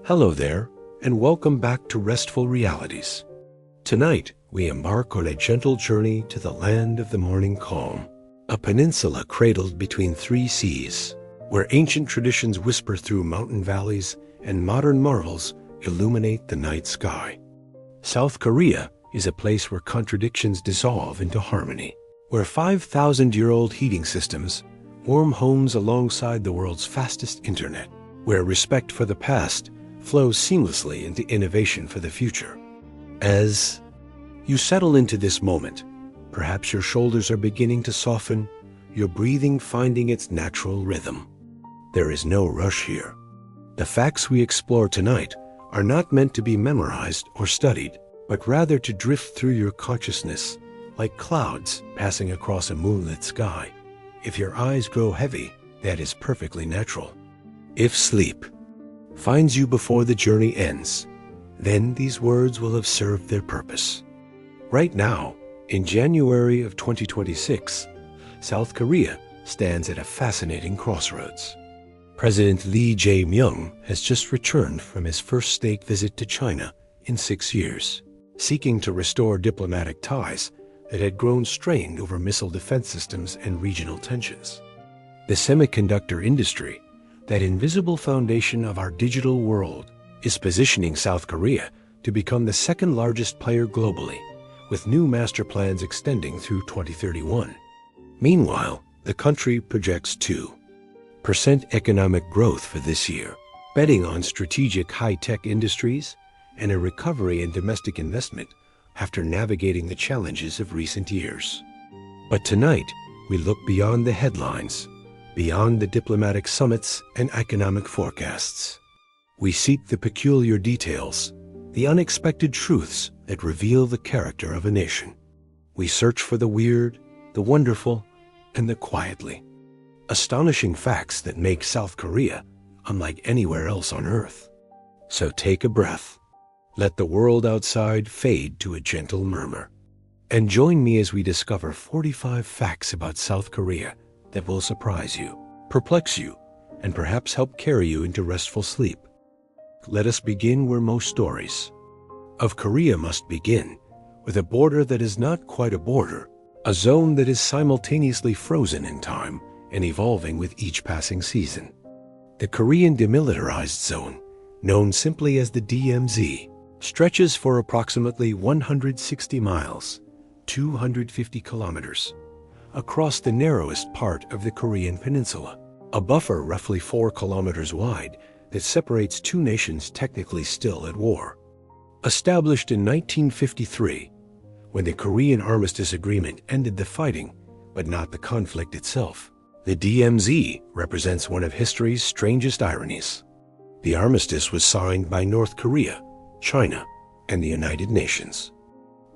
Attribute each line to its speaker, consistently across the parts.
Speaker 1: Hello there, and welcome back to Restful Realities. Tonight, we embark on a gentle journey to the land of the morning calm, a peninsula cradled between three seas, where ancient traditions whisper through mountain valleys and modern marvels illuminate the night sky. South Korea is a place where contradictions dissolve into harmony, where 5,000-year-old heating systems warm homes alongside the world's fastest internet, where respect for the past flows seamlessly into innovation for the future. As you settle into this moment, perhaps your shoulders are beginning to soften, your breathing finding its natural rhythm. There is no rush here. The facts we explore tonight are not meant to be memorized or studied, but rather to drift through your consciousness like clouds passing across a moonlit sky. If your eyes grow heavy, that is perfectly natural. If sleep finds you before the journey ends, then these words will have served their purpose. Right now, in January of 2026, South Korea stands at a fascinating crossroads. President Lee Jae-myung has just returned from his first state visit to China in 6 years, seeking to restore diplomatic ties that had grown strained over missile defense systems and regional tensions. The semiconductor industry, that invisible foundation of our digital world, is positioning South Korea to become the second largest player globally, with new master plans extending through 2031. Meanwhile, the country projects 2% economic growth for this year, betting on strategic high-tech industries and a recovery in domestic investment after navigating the challenges of recent years. But tonight, we look beyond the headlines, beyond the diplomatic summits and economic forecasts. We seek the peculiar details, the unexpected truths that reveal the character of a nation. We search for the weird, the wonderful, and the quietly astonishing facts that make South Korea unlike anywhere else on Earth. So take a breath. Let the world outside fade to a gentle murmur, and join me as we discover 45 facts about South Korea that will surprise you, perplex you, and perhaps help carry you into restful sleep. Let us begin where most stories of Korea must begin, with a border that is not quite a border, a zone that is simultaneously frozen in time and evolving with each passing season. The Korean Demilitarized Zone, known simply as the DMZ, stretches for approximately 160 miles, 250 kilometers, across the narrowest part of the Korean peninsula, a buffer roughly 4 kilometers wide that separates two nations technically still at war. Established in 1953, when the Korean Armistice Agreement ended the fighting, but not the conflict itself, the DMZ represents one of history's strangest ironies. The armistice was signed by North Korea, China, and the United Nations.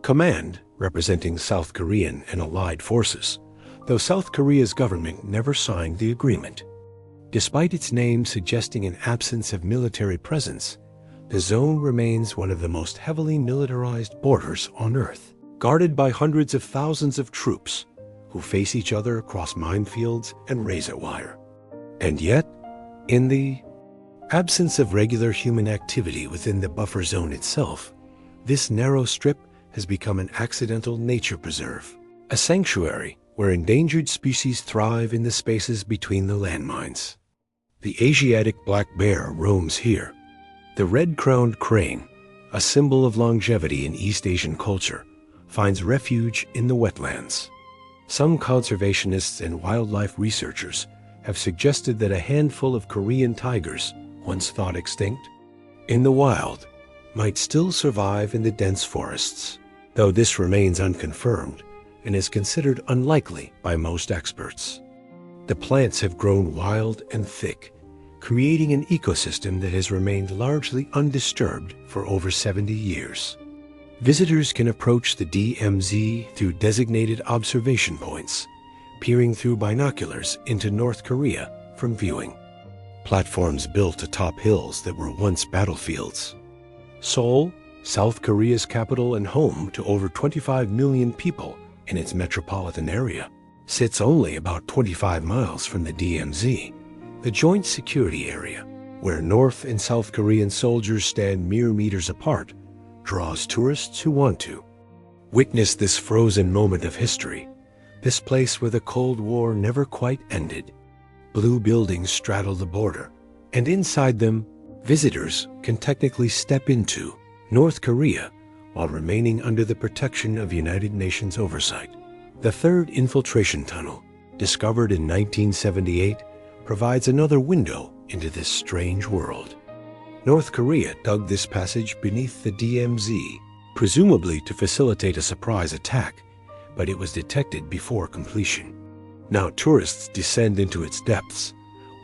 Speaker 1: Command representing South Korean and allied forces, though South Korea's government never signed the agreement. Despite its name suggesting an absence of military presence, the zone remains one of the most heavily militarized borders on Earth, guarded by hundreds of thousands of troops who face each other across minefields and razor wire. And yet, in the absence of regular human activity within the buffer zone itself, this narrow strip has become an accidental nature preserve, a sanctuary where endangered species thrive in the spaces between the landmines. The Asiatic black bear roams here. The red-crowned crane, a symbol of longevity in East Asian culture, finds refuge in the wetlands. Some conservationists and wildlife researchers have suggested that a handful of Korean tigers, once thought extinct, in the wild, might still survive in the dense forests, though this remains unconfirmed and is considered unlikely by most experts. The plants have grown wild and thick, creating an ecosystem that has remained largely undisturbed for over 70 years. Visitors can approach the DMZ through designated observation points, peering through binoculars into North Korea from viewing. Platforms built atop hills that were once battlefields. Seoul, South Korea's capital and home to over 25 million people in its metropolitan area, sits only about 25 miles from the DMZ, the Joint Security Area, where North and South Korean soldiers stand mere meters apart, draws tourists who want to witness this frozen moment of history, this place where the Cold War never quite ended. Blue buildings straddle the border, and inside them, visitors can technically step into North Korea while remaining under the protection of United Nations oversight. The third infiltration tunnel, discovered in 1978, provides another window into this strange world. North Korea dug this passage beneath the DMZ, presumably to facilitate a surprise attack, but it was detected before completion. Now tourists descend into its depths,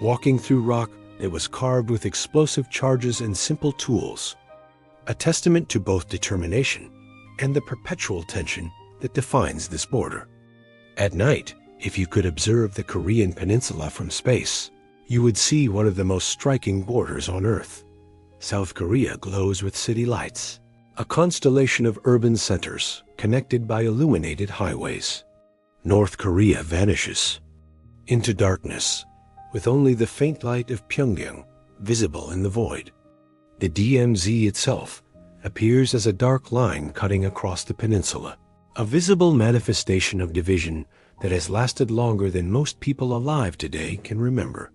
Speaker 1: walking through rock that was carved with explosive charges and simple tools, a testament to both determination and the perpetual tension that defines this border. At night, if you could observe the Korean peninsula from space, you would see one of the most striking borders on Earth. South Korea glows with city lights, a constellation of urban centers connected by illuminated highways. North Korea vanishes into darkness, with only the faint light of Pyongyang visible in the void. The DMZ itself appears as a dark line cutting across the peninsula, a visible manifestation of division that has lasted longer than most people alive today can remember.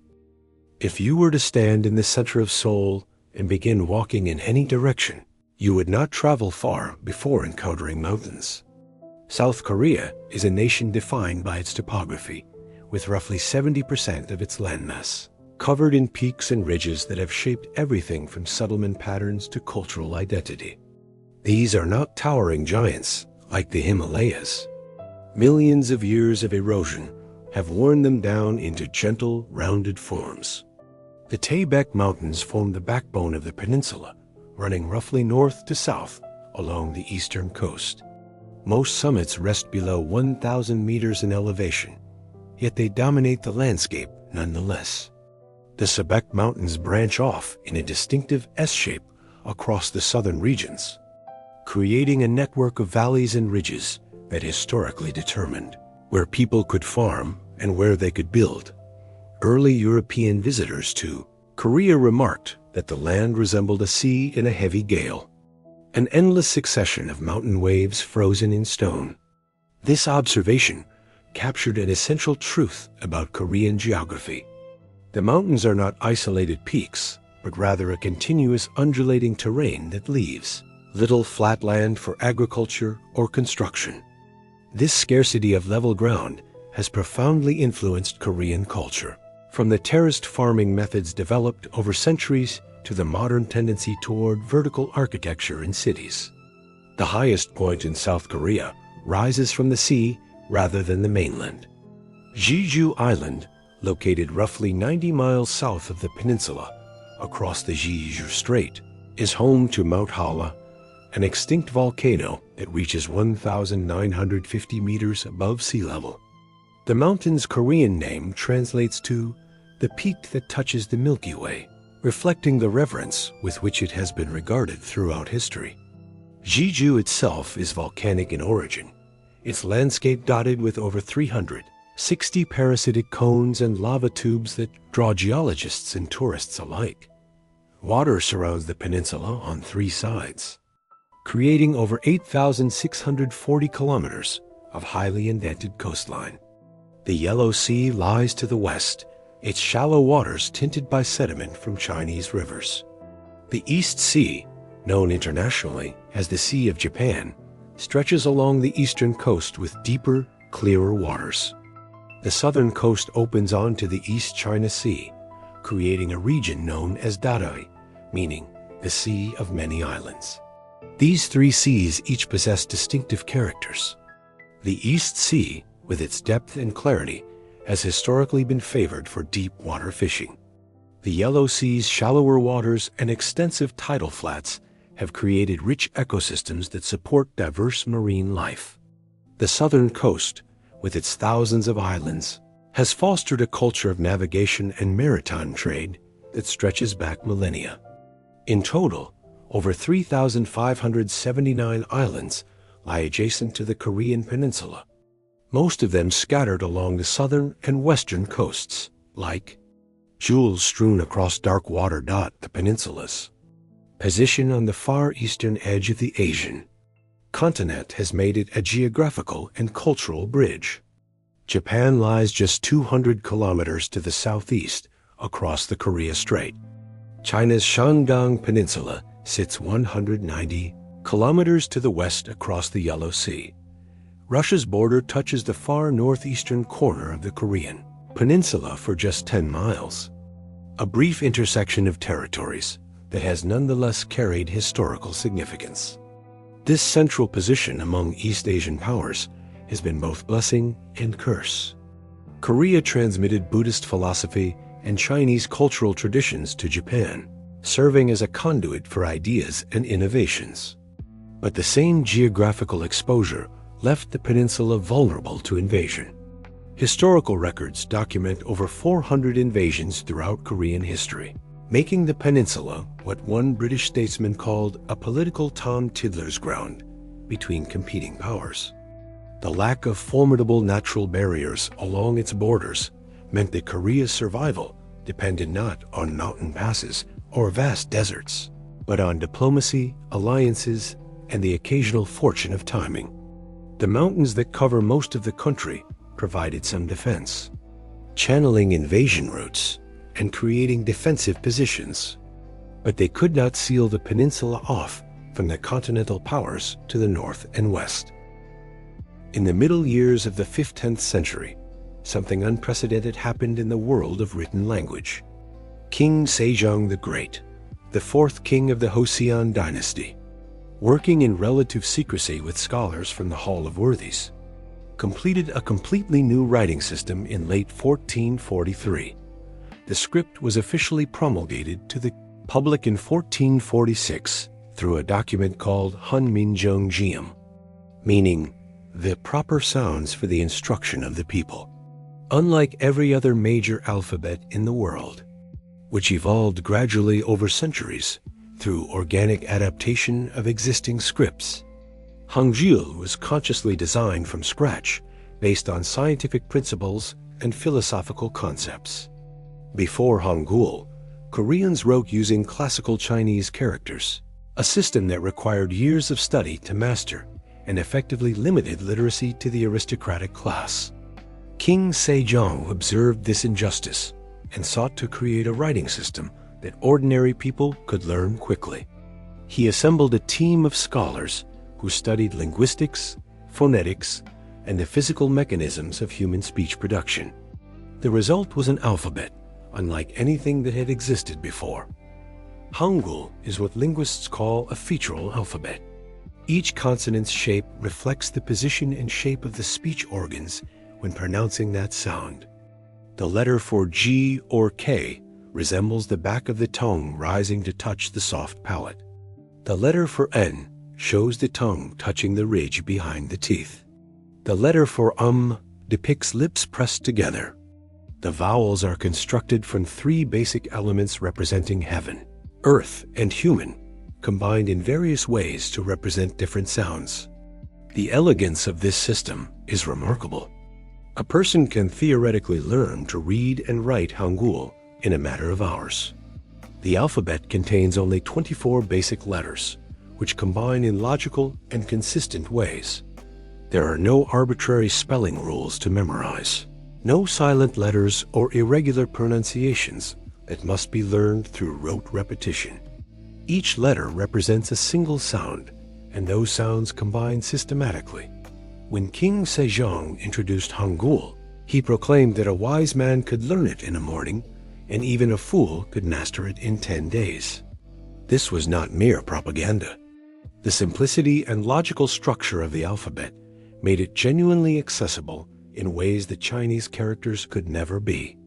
Speaker 1: If you were to stand in the center of Seoul and begin walking in any direction, you would not travel far before encountering mountains. South Korea is a nation defined by its topography, with roughly 70% of its landmass covered in peaks and ridges that have shaped everything from settlement patterns to cultural identity. These are not towering giants like the Himalayas. Millions of years of erosion have worn them down into gentle, rounded forms. The Taebaek Mountains form the backbone of the peninsula, running roughly north to south along the eastern coast. Most summits rest below 1,000 meters in elevation, yet they dominate the landscape nonetheless. The Taebaek Mountains branch off in a distinctive S-shape across the southern regions, creating a network of valleys and ridges that historically determined where people could farm and where they could build. Early European visitors to Korea remarked that the land resembled a sea in a heavy gale, an endless succession of mountain waves frozen in stone. This observation captured an essential truth about Korean geography. The mountains are not isolated peaks, but rather a continuous undulating terrain that leaves little flat land for agriculture or construction. This scarcity of level ground has profoundly influenced Korean culture, from the terraced farming methods developed over centuries to the modern tendency toward vertical architecture in cities. The highest point in South Korea rises from the sea rather than the mainland. Jeju Island, located roughly 90 miles south of the peninsula across the Jeju Strait, is home to Mount Halla, an extinct volcano that reaches 1,950 meters above sea level. The mountain's Korean name translates to the peak that touches the Milky Way, reflecting the reverence with which it has been regarded throughout history. Jeju itself is volcanic in origin, its landscape dotted with over 360 parasitic cones and lava tubes that draw geologists and tourists alike. Water surrounds the peninsula on three sides, creating over 8,640 kilometers of highly indented coastline. The Yellow Sea lies to the west, its shallow waters tinted by sediment from Chinese rivers. The East Sea, known internationally as the Sea of Japan, stretches along the eastern coast with deeper, clearer waters. The southern coast opens onto the East China Sea, creating a region known as Darai, meaning the Sea of Many Islands. These three seas each possess distinctive characters. The East Sea, with its depth and clarity, has historically been favored for deep water fishing. The Yellow Sea's shallower waters and extensive tidal flats have created rich ecosystems that support diverse marine life. The southern coast, with its thousands of islands, has fostered a culture of navigation and maritime trade that stretches back millennia. In total, over 3,579 islands lie adjacent to the Korean peninsula, most of them scattered along the southern and western coasts, like Jewels strewn across dark water dot the peninsulas. Position on the far eastern edge of the Asian continent has made it a geographical and cultural bridge. Japan lies just 200 kilometers to the southeast across the Korea Strait. China's Shandong Peninsula sits 190 kilometers to the west across the Yellow Sea. Russia's border touches the far northeastern corner of the Korean peninsula for just 10 miles. A brief intersection of territories that has nonetheless carried historical significance. This central position among East Asian powers has been both blessing and curse. Korea transmitted Buddhist philosophy and Chinese cultural traditions to Japan, serving as a conduit for ideas and innovations. But the same geographical exposure left the peninsula vulnerable to invasion. Historical records document over 400 invasions throughout Korean history, making the peninsula what one British statesman called a political Tom Tiddler's ground between competing powers. The lack of formidable natural barriers along its borders meant that Korea's survival depended not on mountain passes or vast deserts, but on diplomacy, alliances, and the occasional fortune of timing. The mountains that cover most of the country provided some defense, channeling invasion routes and creating defensive positions. But they could not seal the peninsula off from the continental powers to the north and west. In the middle years of the 15th century, something unprecedented happened in the world of written language. King Sejong the Great, the fourth king of the Joseon dynasty, working in relative secrecy with scholars from the Hall of Worthies, completed a completely new writing system in late 1443. The script was officially promulgated to the public in 1446 through a document called Hunminjeongeum, meaning the proper sounds for the instruction of the people. Unlike every other major alphabet in the world, which evolved gradually over centuries through organic adaptation of existing scripts, Hangul was consciously designed from scratch based on scientific principles and philosophical concepts. Before Hangul, Koreans wrote using classical Chinese characters, a system that required years of study to master and effectively limited literacy to the aristocratic class. King Sejong observed this injustice and sought to create a writing system that ordinary people could learn quickly. He assembled a team of scholars who studied linguistics, phonetics, and the physical mechanisms of human speech production. The result was an alphabet unlike anything that had existed before. Hangul is what linguists call a featural alphabet. Each consonant's shape reflects the position and shape of the speech organs when pronouncing that sound. The letter for G or K resembles the back of the tongue rising to touch the soft palate. The letter for N shows the tongue touching the ridge behind the teeth. The letter for depicts lips pressed together. The vowels are constructed from three basic elements representing heaven, earth, and human, combined in various ways to represent different sounds. The elegance of this system is remarkable. A person can theoretically learn to read and write Hangul in a matter of hours. The alphabet contains only 24 basic letters, which combine in logical and consistent ways. There are no arbitrary spelling rules to memorize, no silent letters or irregular pronunciations that must be learned through rote repetition. Each letter represents a single sound, and those sounds combine systematically. When King Sejong introduced Hangul, he proclaimed that a wise man could learn it in a morning, and even a fool could master it in 10 days. This was not mere propaganda. The simplicity and logical structure of the alphabet made it genuinely accessible in ways that Chinese characters could never be.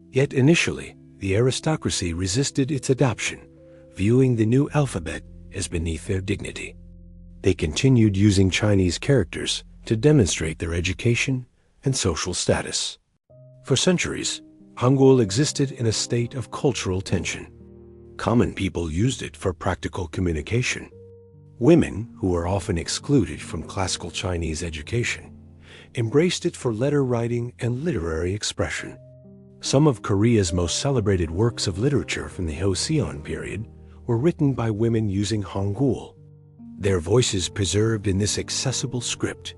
Speaker 1: Yet initially, the aristocracy resisted its adoption, viewing the new alphabet as beneath their dignity. They continued using Chinese characters to demonstrate their education and social status. For centuries, Hangul existed in a state of cultural tension. Common people used it for practical communication. Women, who were often excluded from classical Chinese education, embraced it for letter writing and literary expression. Some of Korea's most celebrated works of literature from the Joseon period were written by women using Hangul. Their voices preserved in this accessible script.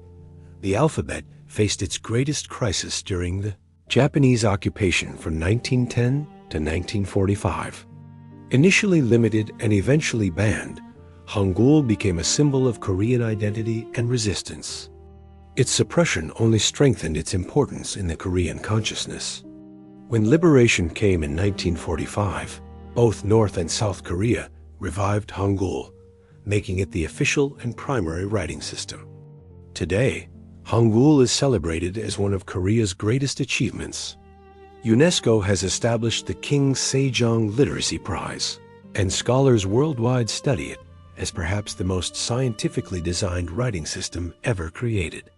Speaker 1: The alphabet faced its greatest crisis during the Japanese occupation from 1910 to 1945. Initially limited and eventually banned, Hangul became a symbol of Korean identity and resistance. Its suppression only strengthened its importance in the Korean consciousness. When liberation came in 1945, both North and South Korea revived Hangul, making it the official and primary writing system. Today, Hangul is celebrated as one of Korea's greatest achievements. UNESCO has established the King Sejong Literacy Prize, and scholars worldwide study it as perhaps the most scientifically designed writing system ever created.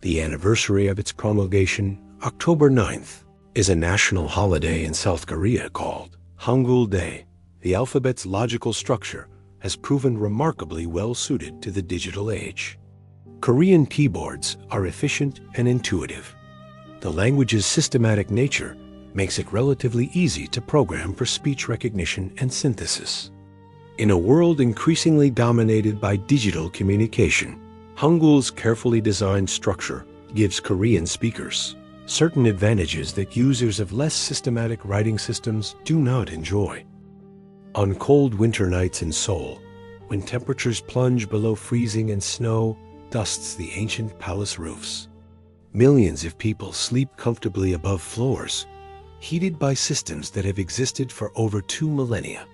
Speaker 1: The anniversary of its promulgation, October 9th, is a national holiday in South Korea called Hangul Day. The alphabet's logical structure has proven remarkably well suited to the digital age. Korean keyboards are efficient and intuitive. The language's systematic nature makes it relatively easy to program for speech recognition and synthesis. In a world increasingly dominated by digital communication, Hangul's carefully designed structure gives Korean speakers certain advantages that users of less systematic writing systems do not enjoy. On cold winter nights in Seoul, when temperatures plunge below freezing and snow dusts the ancient palace roofs, millions of people sleep comfortably above floors, heated by systems that have existed for over 2 millennia.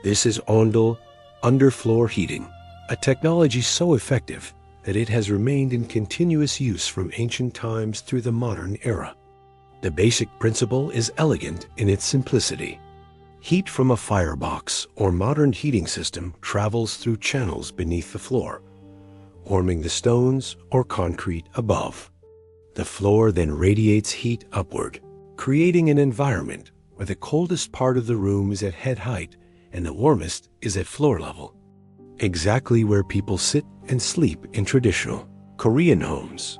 Speaker 1: This is Ondol, underfloor heating, a technology so effective that it has remained in continuous use from ancient times through the modern era. The basic principle is elegant in its simplicity. Heat from a firebox or modern heating system travels through channels beneath the floor, warming the stones or concrete above. The floor then radiates heat upward, creating an environment where the coldest part of the room is at head height and the warmest is at floor level, exactly where people sit and sleep in traditional Korean homes.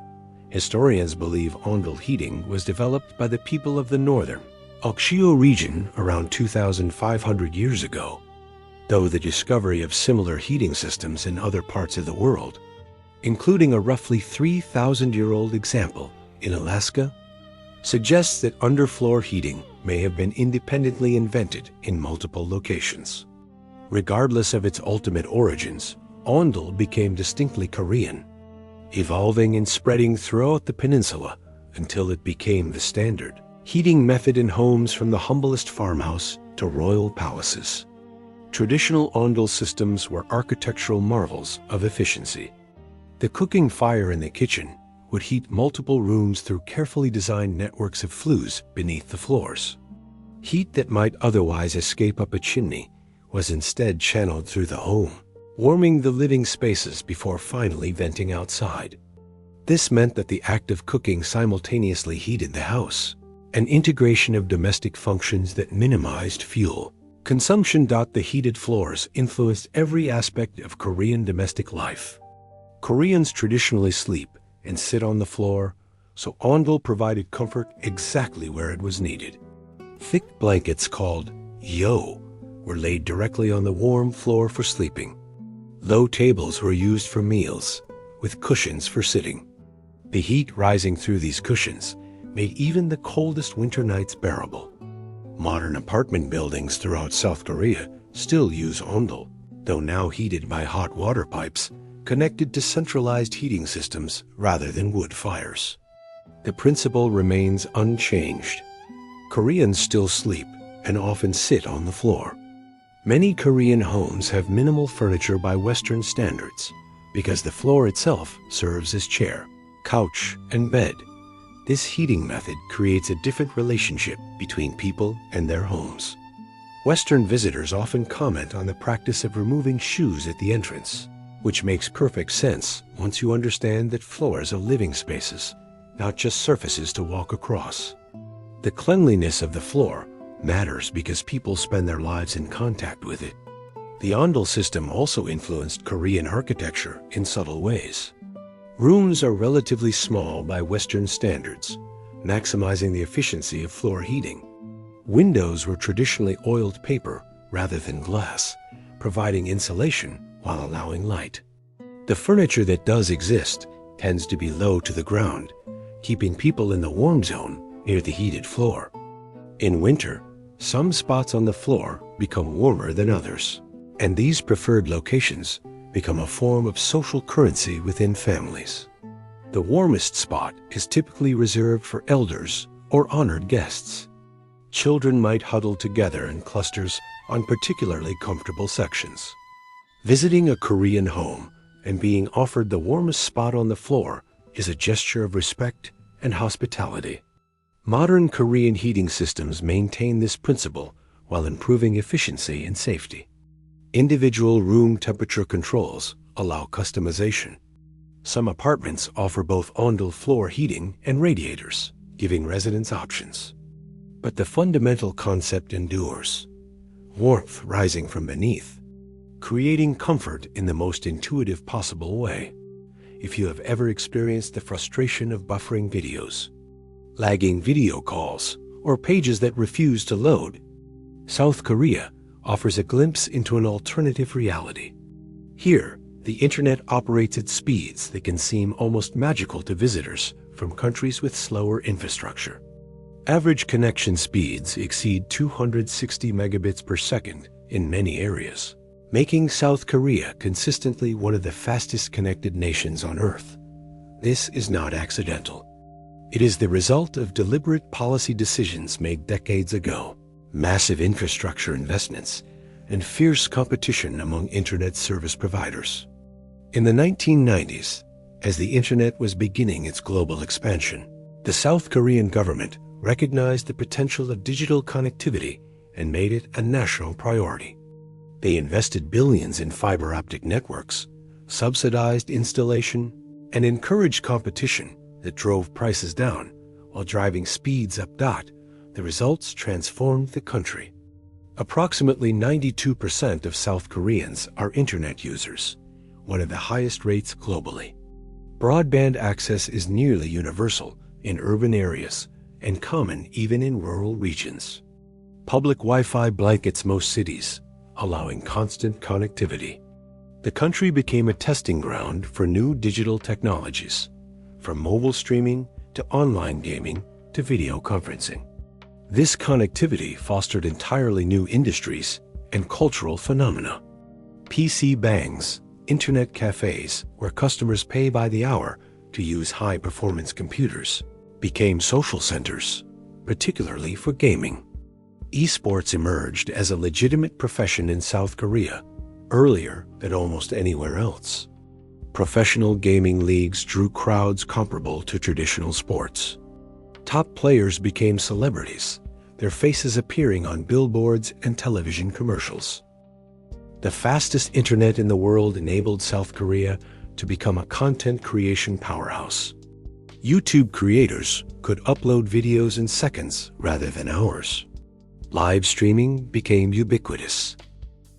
Speaker 1: Historians believe Ondol heating was developed by the people of the northern Okseo region around 2,500 years ago, though the discovery of similar heating systems in other parts of the world, including a roughly 3,000-year-old example in Alaska, suggests that underfloor heating may have been independently invented in multiple locations. Regardless of its ultimate origins, Ondol became distinctly Korean, evolving and spreading throughout the peninsula until it became the standard heating method in homes from the humblest farmhouse to royal palaces. Traditional Ondol systems were architectural marvels of efficiency. The cooking fire in the kitchen would heat multiple rooms through carefully designed networks of flues beneath the floors. Heat that might otherwise escape up a chimney was instead channeled through the home, warming the living spaces before finally venting outside. This meant that the act of cooking simultaneously heated the house, an integration of domestic functions that minimized fuel consumption. The heated floors influenced every aspect of Korean domestic life. Koreans traditionally sleep and sit on the floor, so Ondol provided comfort exactly where it was needed. Thick blankets called yo were laid directly on the warm floor for sleeping. Low tables were used for meals, with cushions for sitting. The heat rising through these cushions made even the coldest winter nights bearable. Modern apartment buildings throughout South Korea still use Ondol, though now heated by hot water pipes connected to centralized heating systems rather than wood fires. The principle remains unchanged. Koreans still sleep and often sit on the floor. Many Korean homes have minimal furniture by Western standards because the floor itself serves as chair, couch, and bed. This heating method creates a different relationship between people and their homes. Western visitors often comment on the practice of removing shoes at the entrance, which makes perfect sense once you understand that floors are living spaces, not just surfaces to walk across. The cleanliness of the floor matters because people spend their lives in contact with it. The Ondol system also influenced Korean architecture in subtle ways. Rooms are relatively small by Western standards, maximizing the efficiency of floor heating. Windows were traditionally oiled paper rather than glass, providing insulation while allowing light. The furniture that does exist tends to be low to the ground, keeping people in the warm zone near the heated floor. In winter, some spots on the floor become warmer than others, and these preferred locations become a form of social currency within families. The warmest spot is typically reserved for elders or honored guests. Children might huddle together in clusters on particularly comfortable sections. Visiting a Korean home and being offered the warmest spot on the floor is a gesture of respect and hospitality. Modern Korean heating systems maintain this principle while improving efficiency and safety. Individual room temperature controls allow customization. Some apartments offer both on-the floor heating and radiators, giving residents options. But the fundamental concept endures: warmth rising from beneath, creating comfort in the most intuitive possible way. If you have ever experienced the frustration of buffering videos, lagging video calls, or pages that refuse to load, South Korea offers a glimpse into an alternative reality. Here, the internet operates at speeds that can seem almost magical to visitors from countries with slower infrastructure. Average connection speeds exceed 260 megabits per second in many areas, making South Korea consistently one of the fastest connected nations on Earth. This is not accidental. It is the result of deliberate policy decisions made decades ago, massive infrastructure investments, and fierce competition among internet service providers. In the 1990s, as the internet was beginning its global expansion, the South Korean government recognized the potential of digital connectivity and made it a national priority. They invested billions in fiber optic networks, subsidized installation, and encouraged competition that drove prices down while driving speeds up. The results transformed the country. Approximately 92% of South Koreans are internet users, one of the highest rates globally. Broadband access is nearly universal in urban areas and common even in rural regions. Public Wi-Fi blankets most cities, allowing constant connectivity. The country became a testing ground for new digital technologies, from mobile streaming to online gaming to video conferencing. This connectivity fostered entirely new industries and cultural phenomena. PC bangs, internet cafes where customers pay by the hour to use high-performance computers, became social centers, particularly for gaming. Esports emerged as a legitimate profession in South Korea, earlier than almost anywhere else. Professional gaming leagues drew crowds comparable to traditional sports. Top players became celebrities, their faces appearing on billboards and television commercials. The fastest internet in the world enabled South Korea to become a content creation powerhouse. YouTube creators could upload videos in seconds rather than hours. Live streaming became ubiquitous.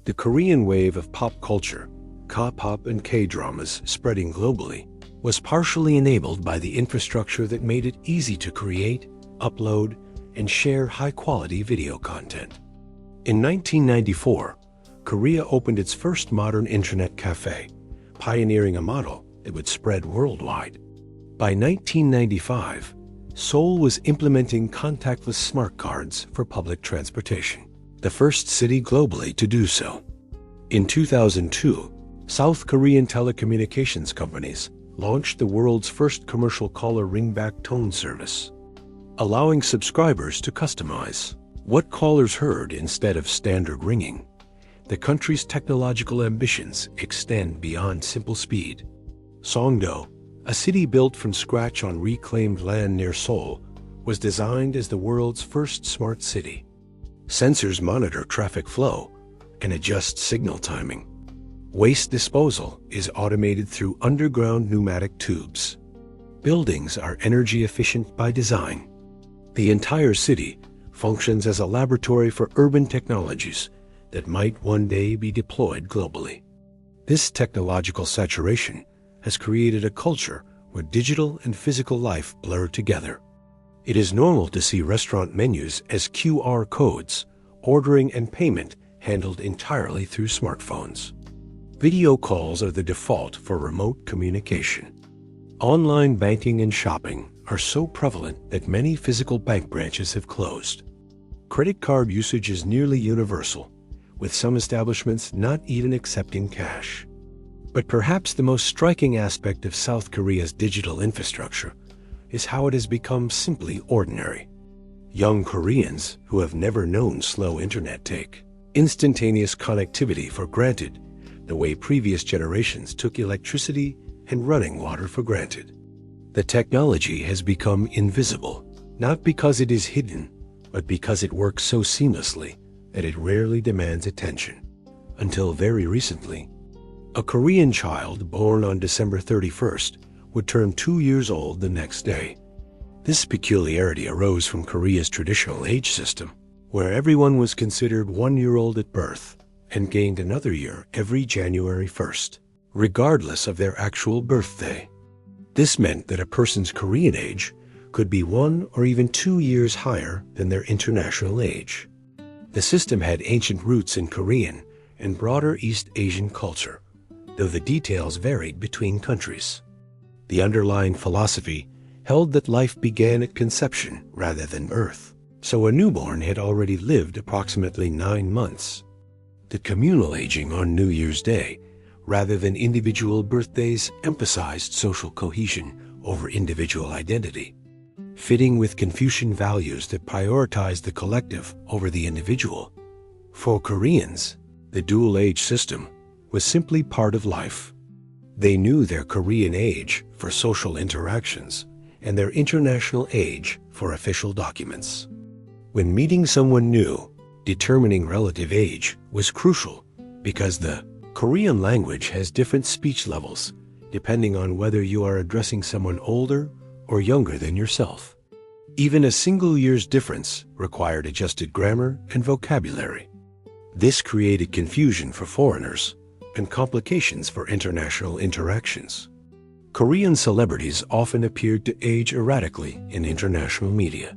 Speaker 1: The Korean wave of pop culture, K-pop and K-dramas spreading globally, was partially enabled by the infrastructure that made it easy to create, upload, and share high-quality video content. In 1994, Korea opened its first modern internet cafe, pioneering a model that would spread worldwide. By 1995, Seoul was implementing contactless smart cards for public transportation, the first city globally to do so. In 2002, South Korean telecommunications companies launched the world's first commercial caller ringback tone service, allowing subscribers to customize what callers heard instead of standard ringing. The country's technological ambitions extend beyond simple speed. Songdo, a city built from scratch on reclaimed land near Seoul, was designed as the world's first smart city. Sensors monitor traffic flow and adjust signal timing. Waste disposal is automated through underground pneumatic tubes. Buildings are energy efficient by design. The entire city functions as a laboratory for urban technologies that might one day be deployed globally. This technological saturation has created a culture where digital and physical life blur together. It is normal to see restaurant menus as QR codes, ordering and payment handled entirely through smartphones. Video calls are the default for remote communication. Online banking and shopping are so prevalent that many physical bank branches have closed. Credit card usage is nearly universal, with some establishments not even accepting cash. But perhaps the most striking aspect of South Korea's digital infrastructure is how it has become simply ordinary. Young Koreans who have never known slow internet take instantaneous connectivity for granted, the way previous generations took electricity and running water for granted. The technology has become invisible, not because it is hidden, but because it works so seamlessly that it rarely demands attention. Until very recently, a Korean child born on December 31st would turn 2 years old the next day. This peculiarity arose from Korea's traditional age system, where everyone was considered 1 year old at birth and gained another year every January 1st, regardless of their actual birthday. This meant that a person's Korean age could be 1 or even 2 years higher than their international age. The system had ancient roots in Korean and broader East Asian culture, though the details varied between countries. The underlying philosophy held that life began at conception rather than birth, so a newborn had already lived approximately 9 months. The communal aging on New Year's Day, rather than individual birthdays, emphasized social cohesion over individual identity, fitting with Confucian values that prioritized the collective over the individual. For Koreans, the dual age system was simply part of life. They knew their Korean age for social interactions and their international age for official documents. When meeting someone new, determining relative age was crucial because the Korean language has different speech levels depending on whether you are addressing someone older or younger than yourself. Even a single year's difference required adjusted grammar and vocabulary. This created confusion for foreigners and complications for international interactions. Korean celebrities often appeared to age erratically in international media.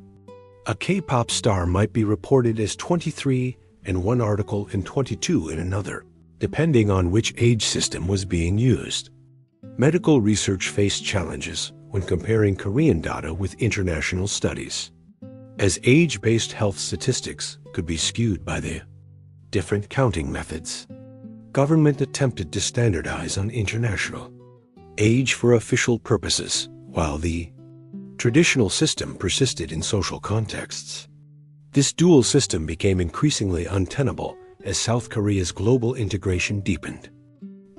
Speaker 1: A K-pop star might be reported as 23 in one article and 22 in another, depending on which age system was being used. Medical research faced challenges when comparing Korean data with international studies, as age-based health statistics could be skewed by the different counting methods. Government attempted to standardize on international age for official purposes, while the traditional system persisted in social contexts. This dual system became increasingly untenable as South Korea's global integration deepened.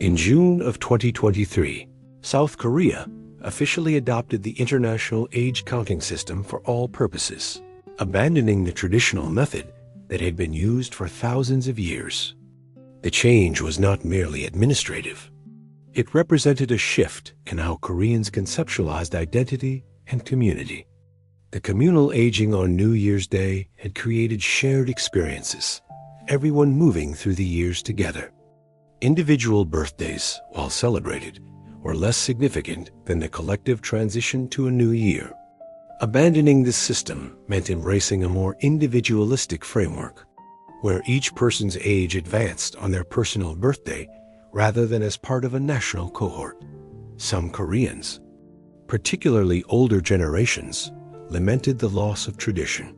Speaker 1: In June of 2023, South Korea officially adopted the international age counting system for all purposes, abandoning the traditional method that had been used for thousands of years. The change was not merely administrative. It represented a shift in how Koreans conceptualized identity and community. The communal aging on New Year's Day had created shared experiences, everyone moving through the years together. Individual birthdays, while celebrated, were less significant than the collective transition to a new year. Abandoning this system meant embracing a more individualistic framework, where each person's age advanced on their personal birthday rather than as part of a national cohort. Some Koreans, particularly older generations, lamented the loss of tradition.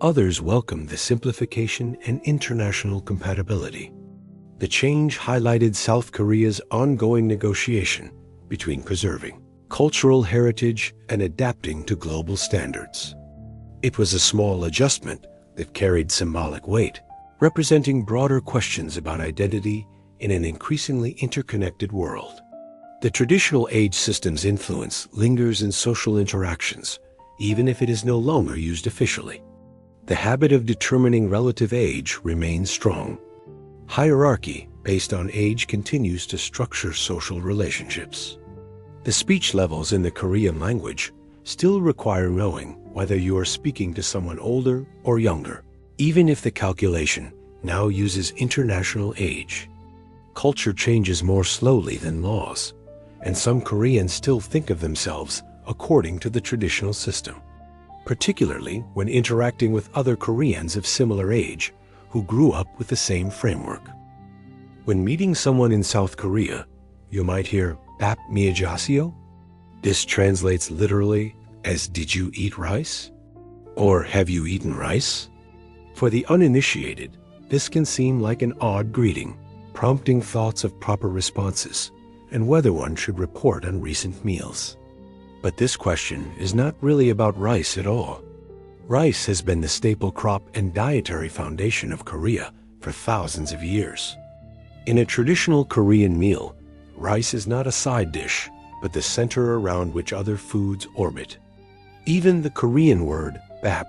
Speaker 1: Others welcomed the simplification and international compatibility. The change highlighted South Korea's ongoing negotiation between preserving cultural heritage and adapting to global standards. It was a small adjustment that carried symbolic weight, representing broader questions about identity in an increasingly interconnected world. The traditional age system's influence lingers in social interactions, even if it is no longer used officially. The habit of determining relative age remains strong. Hierarchy based on age continues to structure social relationships. The speech levels in the Korean language still require knowing whether you are speaking to someone older or younger, even if the calculation now uses international age. Culture changes more slowly than laws, and some Koreans still think of themselves according to the traditional system. particularly when interacting with other Koreans of similar age who grew up with the same framework. When meeting someone in South Korea, you might hear "Bap miejaseo?" This translates literally as "Did you eat rice?" or "Have you eaten rice?" For the uninitiated, this can seem like an odd greeting, prompting thoughts of proper responses and whether one should report on recent meals. But this question is not really about rice at all. Rice has been the staple crop and dietary foundation of Korea for thousands of years. In a traditional Korean meal, rice is not a side dish, but the center around which other foods orbit. Even the Korean word "bap"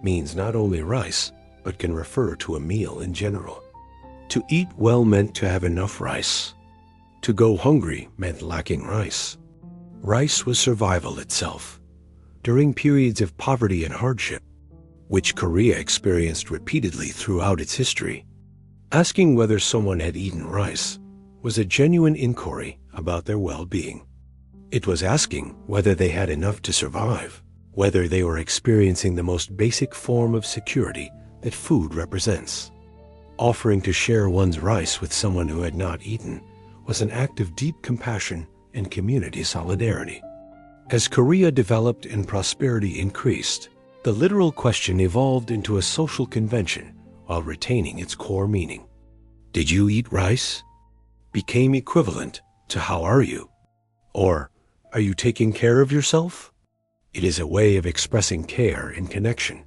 Speaker 1: means not only rice, but can refer to a meal in general. To eat well meant to have enough rice. To go hungry meant lacking rice. Rice was survival itself. During periods of poverty and hardship, which Korea experienced repeatedly throughout its history, asking whether someone had eaten rice was a genuine inquiry about their well-being. It was asking whether they had enough to survive, whether they were experiencing the most basic form of security that food represents. Offering to share one's rice with someone who had not eaten was an act of deep compassion and community solidarity. As Korea developed and prosperity increased, the literal question evolved into a social convention while retaining its core meaning. "Did you eat rice?" became equivalent to "How are you?" or "Are you taking care of yourself?" It is a way of expressing care and connection,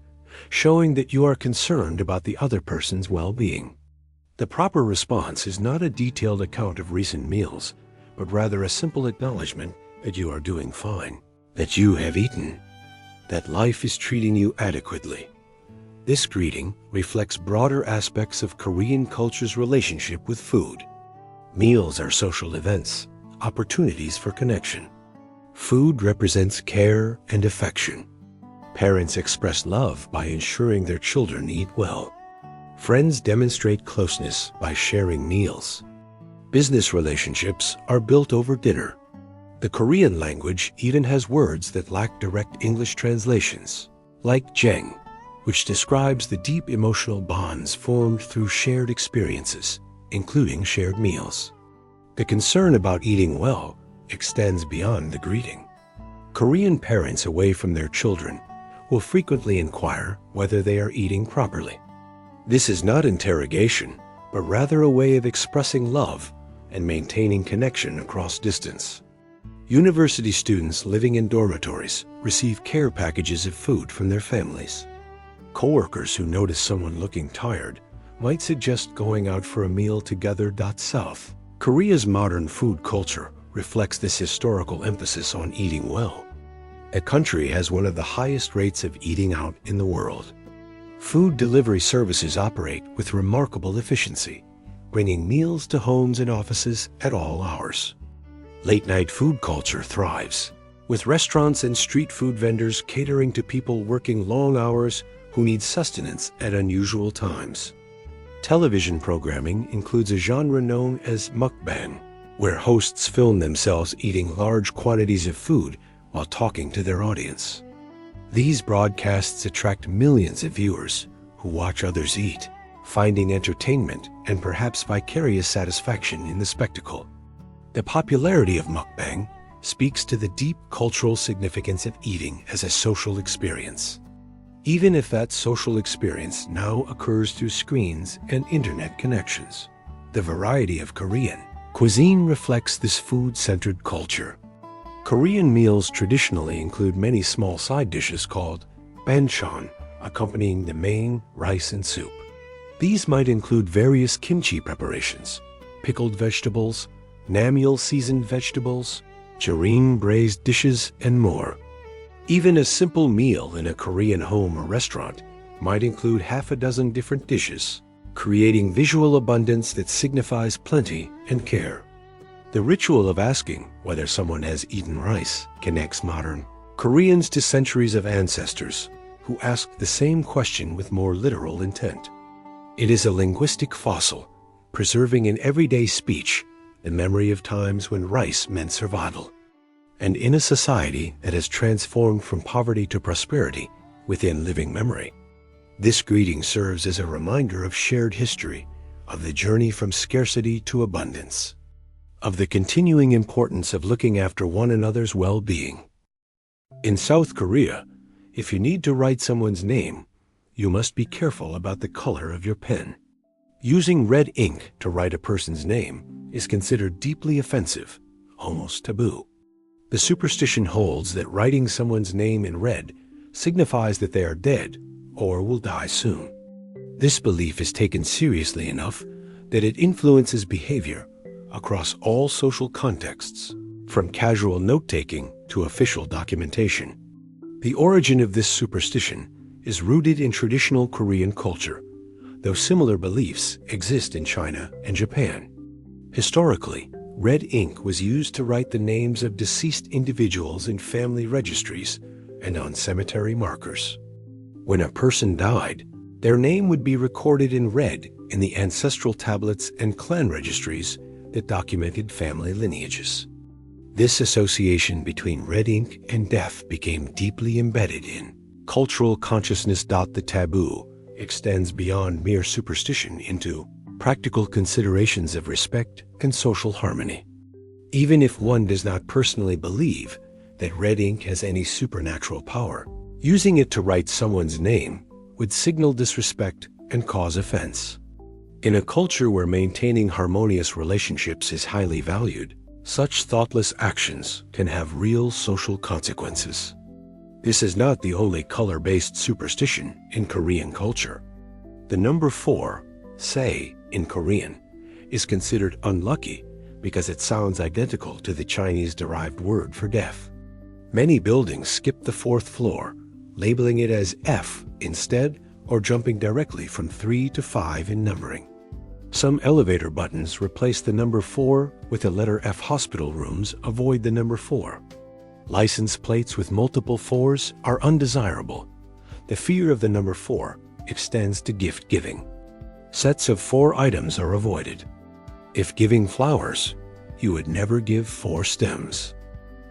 Speaker 1: showing that you are concerned about the other person's well-being. The proper response is not a detailed account of recent meals, but rather a simple acknowledgement that you are doing fine, that you have eaten, that life is treating you adequately. This greeting reflects broader aspects of Korean culture's relationship with food. Meals are social events, opportunities for connection. Food represents care and affection. Parents express love by ensuring their children eat well. Friends demonstrate closeness by sharing meals. Business relationships are built over dinner. The Korean language even has words that lack direct English translations, like "jeng," which describes the deep emotional bonds formed through shared experiences, including shared meals. The concern about eating well extends beyond the greeting. Korean parents away from their children will frequently inquire whether they are eating properly. This is not interrogation, but rather a way of expressing love and maintaining connection across distance. University students living in dormitories receive care packages of food from their families. Coworkers who notice someone looking tired might suggest going out for a meal together. South Korea's modern food culture reflects this historical emphasis on eating well. A country has one of the highest rates of eating out in the world. Food delivery services operate with remarkable efficiency, bringing meals to homes and offices at all hours. Late-night food culture thrives, with restaurants and street food vendors catering to people working long hours who need sustenance at unusual times. Television programming includes a genre known as mukbang, where hosts film themselves eating large quantities of food while talking to their audience. These broadcasts attract millions of viewers who watch others eat, finding entertainment and perhaps vicarious satisfaction in the spectacle. The popularity of mukbang speaks to the deep cultural significance of eating as a social experience. Even if that social experience now occurs through screens and internet connections, the variety of Korean cuisine reflects this food-centered culture. Korean meals traditionally include many small side dishes called banchan, accompanying the main rice and soup. These might include various kimchi preparations, pickled vegetables, namul seasoned vegetables, jerim braised dishes, and more. Even a simple meal in a Korean home or restaurant might include half a dozen different dishes, creating visual abundance that signifies plenty and care. The ritual of asking whether someone has eaten rice connects modern Koreans to centuries of ancestors who asked the same question with more literal intent. It is a linguistic fossil, preserving in everyday speech the memory of times when rice meant survival. And in a society that has transformed from poverty to prosperity, within living memory. This greeting serves as a reminder of shared history, of the journey from scarcity to abundance, of the continuing importance of looking after one another's well-being. In South Korea, if you need to write someone's name, you must be careful about the color of your pen. Using red ink to write a person's name is considered deeply offensive, almost taboo. The superstition holds that writing someone's name in red signifies that they are dead or will die soon. This belief is taken seriously enough that it influences behavior across all social contexts, from casual note-taking to official documentation. The origin of this superstition is rooted in traditional Korean culture, though similar beliefs exist in China and Japan. Historically, red ink was used to write the names of deceased individuals in family registries and on cemetery markers. When a person died, their name would be recorded in red in the ancestral tablets and clan registries that documented family lineages. This association between red ink and death became deeply embedded in cultural consciousness. The taboo extends beyond mere superstition into practical considerations of respect and social harmony. Even if one does not personally believe that red ink has any supernatural power, using it to write someone's name would signal disrespect and cause offense. In a culture where maintaining harmonious relationships is highly valued, such thoughtless actions can have real social consequences. This is not the only color-based superstition in Korean culture. The number 4, se, in Korean, is considered unlucky because it sounds identical to the Chinese-derived word for death. Many buildings skip the 4th floor, labeling it as F instead, or jumping directly from 3 to 5 in numbering. Some elevator buttons replace the number 4 with the letter F. Hospital rooms avoid the number 4. License plates with multiple 4s are undesirable. The fear of the number 4 extends to gift giving. Sets of 4 items are avoided. If giving flowers, you would never give 4 stems.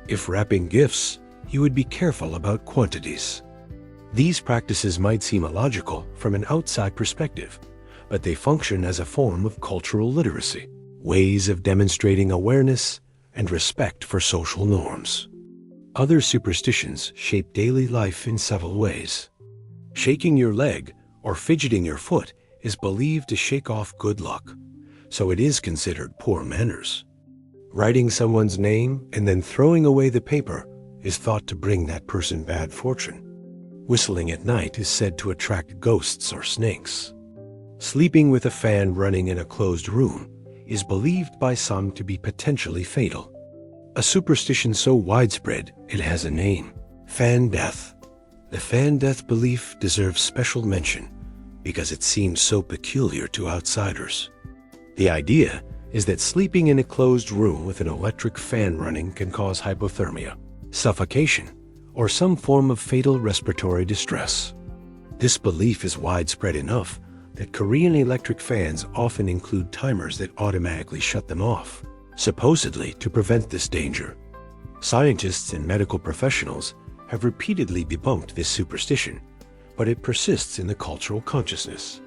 Speaker 1: If wrapping gifts, you would be careful about quantities. These practices might seem illogical from an outside perspective, but they function as a form of cultural literacy, ways of demonstrating awareness and respect for social norms. Other superstitions shape daily life in subtle ways. Shaking your leg or fidgeting your foot is believed to shake off good luck, so it is considered poor manners. Writing someone's name and then throwing away the paper is thought to bring that person bad fortune. Whistling at night is said to attract ghosts or snakes. Sleeping with a fan running in a closed room is believed by some to be potentially fatal. A superstition so widespread it has a name: fan death. The fan death belief deserves special mention because it seems so peculiar to outsiders. The idea is that sleeping in a closed room with an electric fan running can cause hypothermia, suffocation, or some form of fatal respiratory distress. This belief is widespread enough that Korean electric fans often include timers that automatically shut them off, supposedly to prevent this danger. Scientists and medical professionals have repeatedly debunked this superstition, but it persists in the cultural consciousness.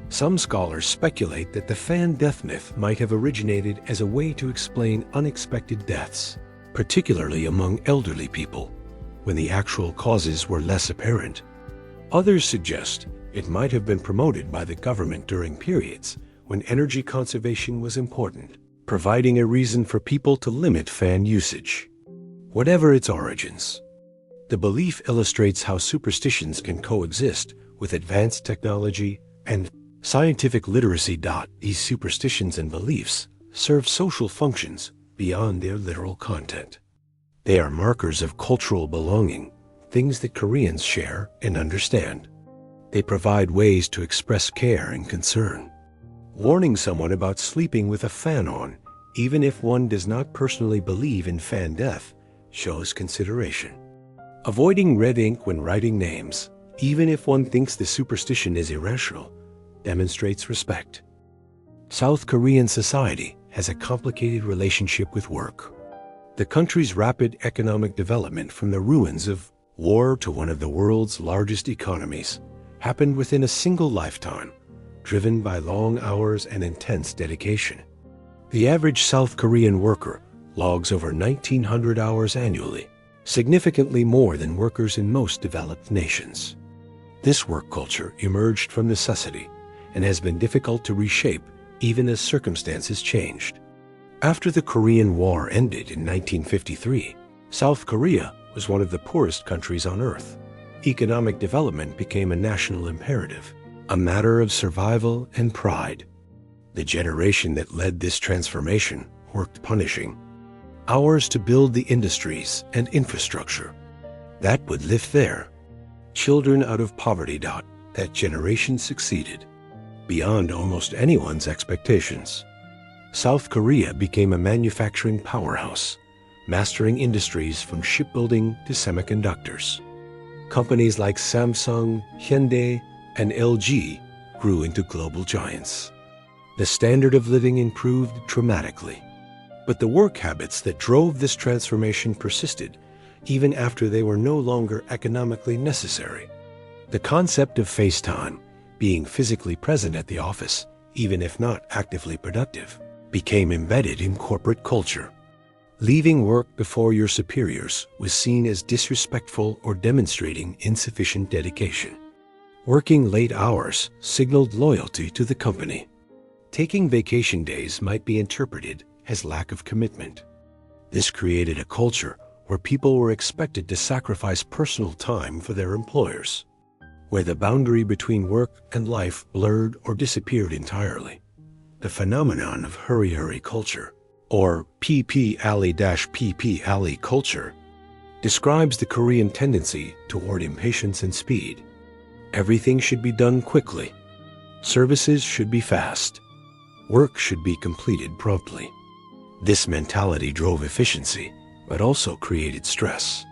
Speaker 1: Some scholars speculate that the fan death myth might have originated as a way to explain unexpected deaths, particularly among elderly people, when the actual causes were less apparent. Others suggest it might have been promoted by the government during periods when energy conservation was important, providing a reason for people to limit fan usage. Whatever its origins, the belief illustrates how superstitions can coexist with advanced technology and scientific literacy. These superstitions and beliefs serve social functions beyond their literal content. They are markers of cultural belonging, things that Koreans share and understand. They provide ways to express care and concern. Warning someone about sleeping with a fan on, even if one does not personally believe in fan death, shows consideration. Avoiding red ink when writing names, even if one thinks the superstition is irrational, demonstrates respect. South Korean society has a complicated relationship with work. The country's rapid economic development from the ruins of War to one of the world's largest economies happened within a single lifetime, driven by long hours and intense dedication. The average South Korean worker logs over 1,900 hours annually, significantly more than workers in most developed nations. This work culture emerged from necessity and has been difficult to reshape even as circumstances changed. After the Korean War ended in 1953, South Korea was one of the poorest countries on earth. Economic development became a national imperative, a matter of survival and pride. The generation that led this transformation worked punishing hours to build the industries and infrastructure that would live there. Children out of poverty. That generation succeeded beyond almost anyone's expectations. South Korea became a manufacturing powerhouse, mastering industries from shipbuilding to semiconductors. Companies like Samsung, Hyundai, and LG grew into global giants. The standard of living improved dramatically. But the work habits that drove this transformation persisted even after they were no longer economically necessary. The concept of face time, being physically present at the office, even if not actively productive, became embedded in corporate culture. Leaving work before your superiors was seen as disrespectful or demonstrating insufficient dedication. Working late hours signaled loyalty to the company. Taking vacation days might be interpreted as lack of commitment. This created a culture where people were expected to sacrifice personal time for their employers, where the boundary between work and life blurred or disappeared entirely. The phenomenon of hurry culture, or PP alley culture, describes the Korean tendency toward impatience and speed. Everything should be done quickly. Services should be fast. Work should be completed promptly. This mentality drove efficiency, but also created stress.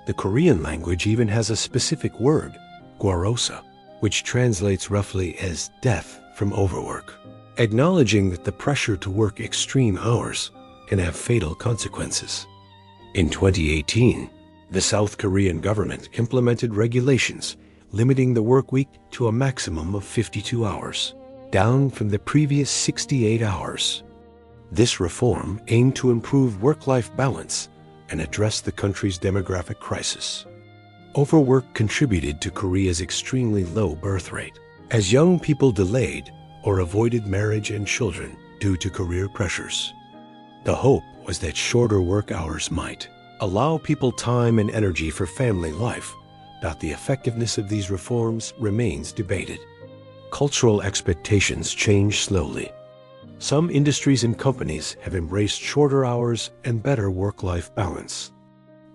Speaker 1: The Korean language even has a specific word, gwarosa, which translates roughly as death from overwork, acknowledging that the pressure to work extreme hours can have fatal consequences. In 2018, the South Korean government implemented regulations limiting the work week to a maximum of 52 hours, down from the previous 68 hours. This reform aimed to improve work-life balance and address the country's demographic crisis. Overwork contributed to Korea's extremely low birth rate, as young people delayed or avoided marriage and children due to career pressures. The hope was that shorter work hours might allow people time and energy for family life, but the effectiveness of these reforms remains debated. Cultural expectations change slowly. Some industries and companies have embraced shorter hours and better work-life balance.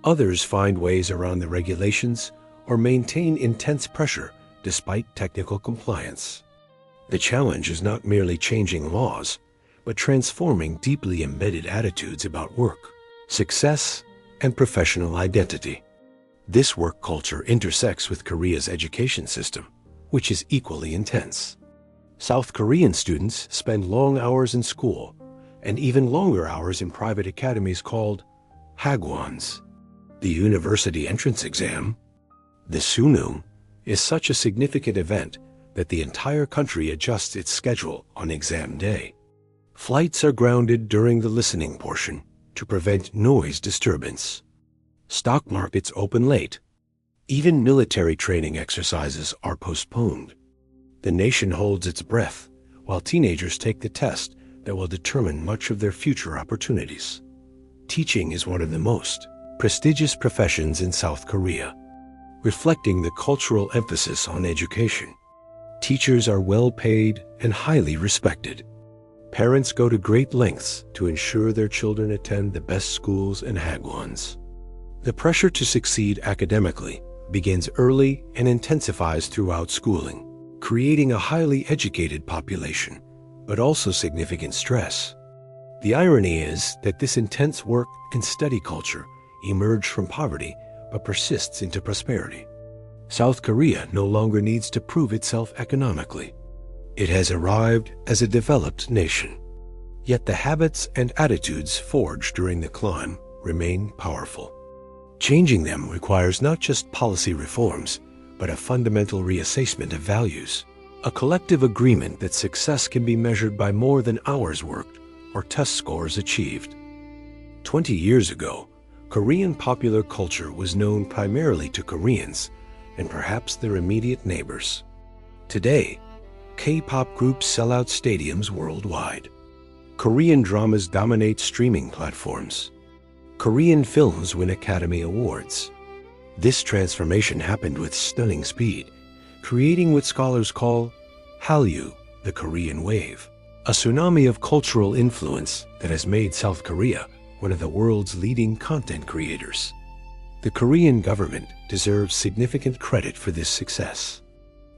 Speaker 1: Others find ways around the regulations or maintain intense pressure despite technical compliance. The challenge is not merely changing laws, but transforming deeply embedded attitudes about work, success, and professional identity. This work culture intersects with Korea's education system, which is equally intense. South Korean students spend long hours in school and even longer hours in private academies called hagwons. The university entrance exam, the Suneung, is such a significant event that the entire country adjusts its schedule on exam day. Flights are grounded during the listening portion to prevent noise disturbance. Stock markets open late. Even military training exercises are postponed. The nation holds its breath while teenagers take the test that will determine much of their future opportunities. Teaching is one of the most prestigious professions in South Korea, reflecting the cultural emphasis on education. Teachers are well paid and highly respected. Parents go to great lengths to ensure their children attend the best schools and hagwons. The pressure to succeed academically begins early and intensifies throughout schooling, creating a highly educated population, but also significant stress. The irony is that this intense work and study culture emerged from poverty but persists into prosperity. South Korea no longer needs to prove itself economically. It has arrived as a developed nation. Yet the habits and attitudes forged during the climb remain powerful. Changing them requires not just policy reforms, but a fundamental reassessment of values, a collective agreement that success can be measured by more than hours worked or test scores achieved. 20 years ago, Korean popular culture was known primarily to Koreans and perhaps their immediate neighbors. Today, K-pop groups sell out stadiums worldwide. Korean dramas dominate streaming platforms. Korean films win Academy Awards. This transformation happened with stunning speed, creating what scholars call Hallyu, the Korean wave, a tsunami of cultural influence that has made South Korea one of the world's leading content creators. The Korean government deserves significant credit for this success.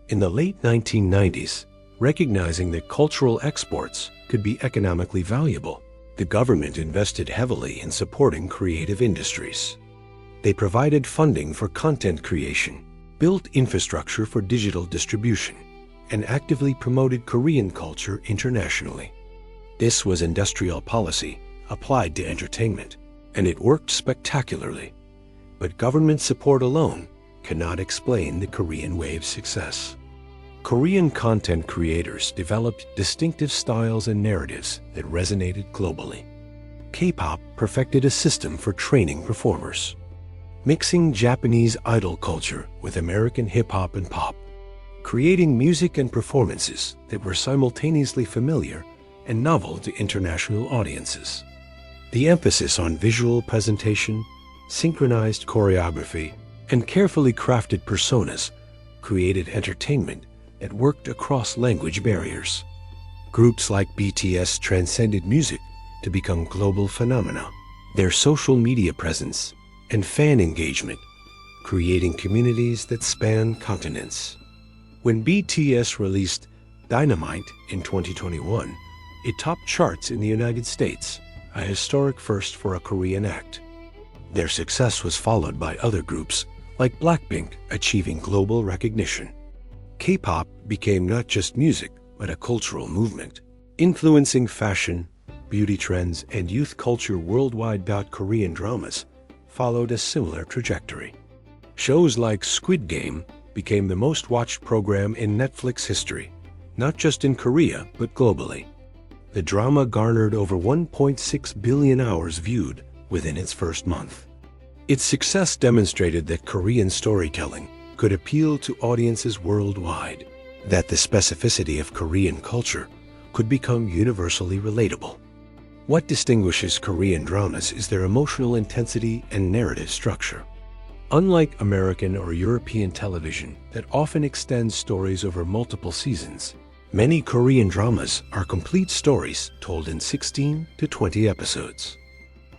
Speaker 1: In the late 1990s, recognizing that cultural exports could be economically valuable, the government invested heavily in supporting creative industries. They provided funding for content creation, built infrastructure for digital distribution, and actively promoted Korean culture internationally. This was industrial policy applied to entertainment, and it worked spectacularly. But government support alone cannot explain the Korean wave's success. Korean content creators developed distinctive styles and narratives that resonated globally. K-pop perfected a system for training performers, mixing Japanese idol culture with American hip-hop and pop, creating music and performances that were simultaneously familiar and novel to international audiences. The emphasis on visual presentation, synchronized choreography, and carefully crafted personas created entertainment that worked across language barriers. Groups like BTS transcended music to become global phenomena. Their social media presence and fan engagement, creating communities that span continents. When BTS released Dynamite in 2021, it topped charts in the United States, a historic first for a Korean act. Their success was followed by other groups like Blackpink achieving global recognition. K-pop became not just music, but a cultural movement, influencing fashion, beauty trends, and youth culture worldwide. Korean dramas followed a similar trajectory. Shows like Squid Game became the most watched program in Netflix history, not just in Korea, but globally. The drama garnered over 1.6 billion hours viewed within its first month. Its success demonstrated that Korean storytelling could appeal to audiences worldwide, that the specificity of Korean culture could become universally relatable. What distinguishes Korean dramas is their emotional intensity and narrative structure. Unlike American or European television that often extends stories over multiple seasons, many Korean dramas are complete stories told in 16 to 20 episodes.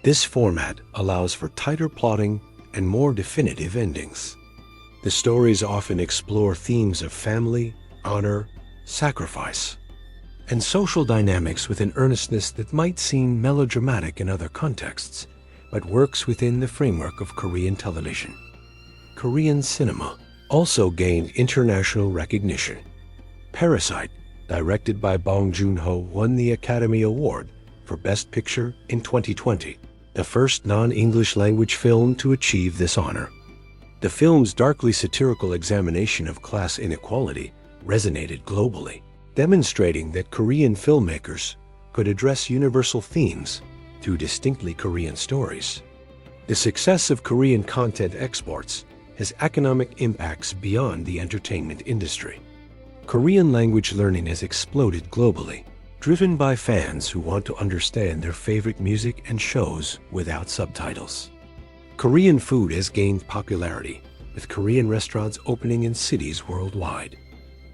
Speaker 1: This format allows for tighter plotting and more definitive endings. The stories often explore themes of family, honor, sacrifice, and social dynamics with an earnestness that might seem melodramatic in other contexts, but works within the framework of Korean television. Korean cinema also gained international recognition. Parasite, directed by Bong Joon-ho, won the Academy Award for Best Picture in 2020, the first non-English language film to achieve this honor. The film's darkly satirical examination of class inequality resonated globally, demonstrating that Korean filmmakers could address universal themes through distinctly Korean stories. The success of Korean content exports has economic impacts beyond the entertainment industry. Korean language learning has exploded globally, driven by fans who want to understand their favorite music and shows without subtitles. Korean food has gained popularity, with Korean restaurants opening in cities worldwide.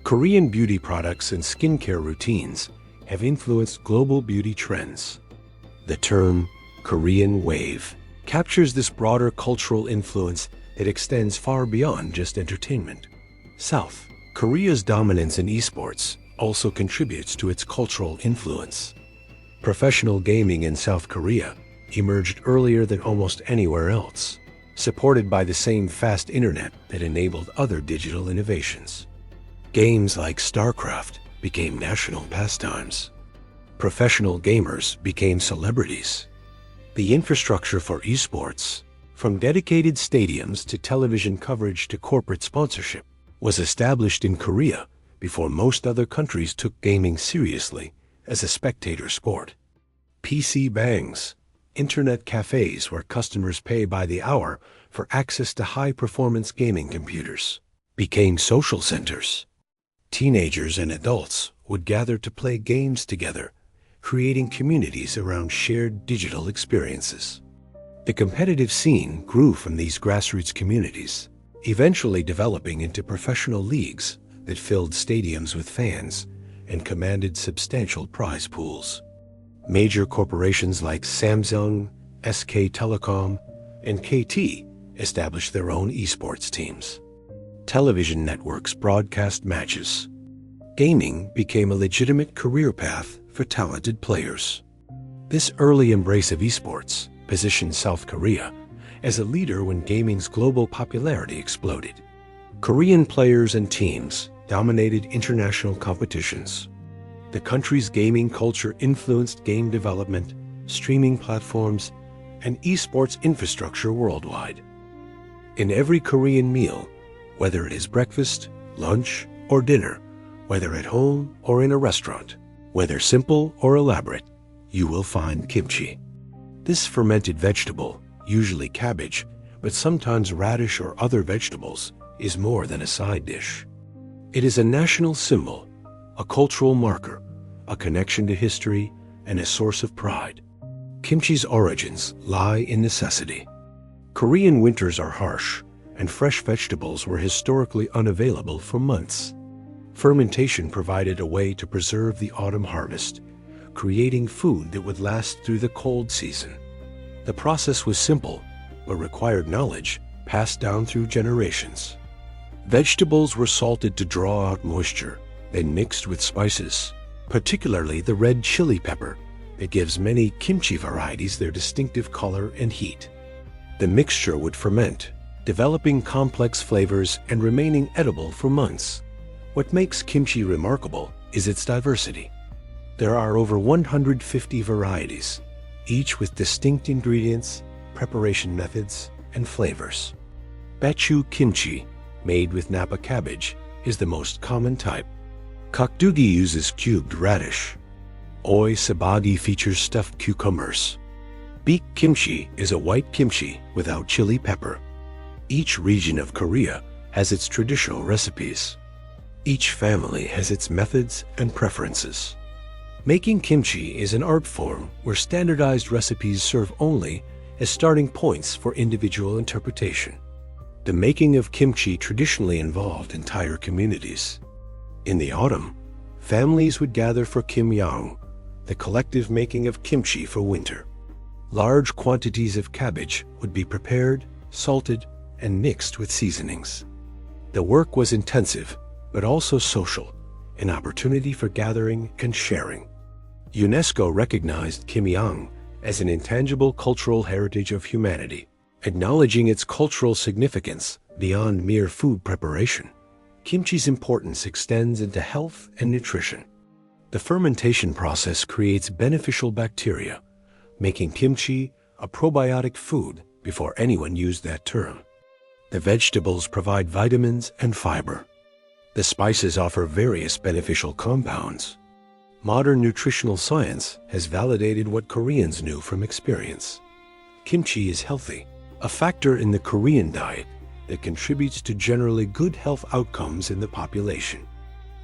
Speaker 1: Korean beauty products and skincare routines have influenced global beauty trends. The term Korean wave captures this broader cultural influence that extends far beyond just entertainment. South Korea's dominance in esports also contributes to its cultural influence. Professional gaming in South Korea emerged earlier than almost anywhere else, supported by the same fast internet that enabled other digital innovations. Games like StarCraft became national pastimes. Professional gamers became celebrities. The infrastructure for esports from dedicated stadiums to television coverage to corporate sponsorship, was established in Korea before most other countries took gaming seriously as a spectator sport. PC bangs, internet cafes where customers pay by the hour for access to high-performance gaming computers, became social centers. Teenagers and adults would gather to play games together, creating communities around shared digital experiences. The competitive scene grew from these grassroots communities, eventually developing into professional leagues that filled stadiums with fans and commanded substantial prize pools. Major corporations like Samsung, SK Telecom, and KT established their own esports teams. Television networks broadcast matches. Gaming became a legitimate career path for talented players. This early embrace of esports positioned South Korea as a leader when gaming's global popularity exploded. Korean players and teams dominated international competitions. The country's gaming culture influenced game development, streaming platforms, and esports infrastructure worldwide. In every Korean meal, whether it is breakfast, lunch, or dinner, whether at home or in a restaurant, whether simple or elaborate, you will find kimchi. This fermented vegetable, usually cabbage, but sometimes radish or other vegetables, is more than a side dish. It is a national symbol, a cultural marker, a connection to history, and a source of pride. Kimchi's origins lie in necessity. Korean winters are harsh, and fresh vegetables were historically unavailable for months. Fermentation provided a way to preserve the autumn harvest, creating food that would last through the cold season. The process was simple, but required knowledge passed down through generations. Vegetables were salted to draw out moisture, then mixed with spices, particularly the red chili pepper that gives many kimchi varieties their distinctive color and heat. The mixture would ferment, developing complex flavors and remaining edible for months. What makes kimchi remarkable is its diversity. There are over 150 varieties, each with distinct ingredients, preparation methods, and flavors. Bachu kimchi, made with Napa cabbage, is the most common type. Kokdugi uses cubed radish. Oi sabagi features stuffed cucumbers. Beek kimchi is a white kimchi without chili pepper. Each region of Korea has its traditional recipes. Each family has its methods and preferences. Making kimchi is an art form where standardized recipes serve only as starting points for individual interpretation. The making of kimchi traditionally involved entire communities. In the autumn, families would gather for kimyang, the collective making of kimchi for winter. Large quantities of cabbage would be prepared, salted, and mixed with seasonings. The work was intensive, but also social, an opportunity for gathering and sharing. UNESCO recognized kimyang as an intangible cultural heritage of humanity, acknowledging its cultural significance beyond mere food preparation. Kimchi's importance extends into health and nutrition. The fermentation process creates beneficial bacteria, making kimchi a probiotic food before anyone used that term. The vegetables provide vitamins and fiber. The spices offer various beneficial compounds. Modern nutritional science has validated what Koreans knew from experience. Kimchi is healthy, a factor in the Korean diet that contributes to generally good health outcomes in the population.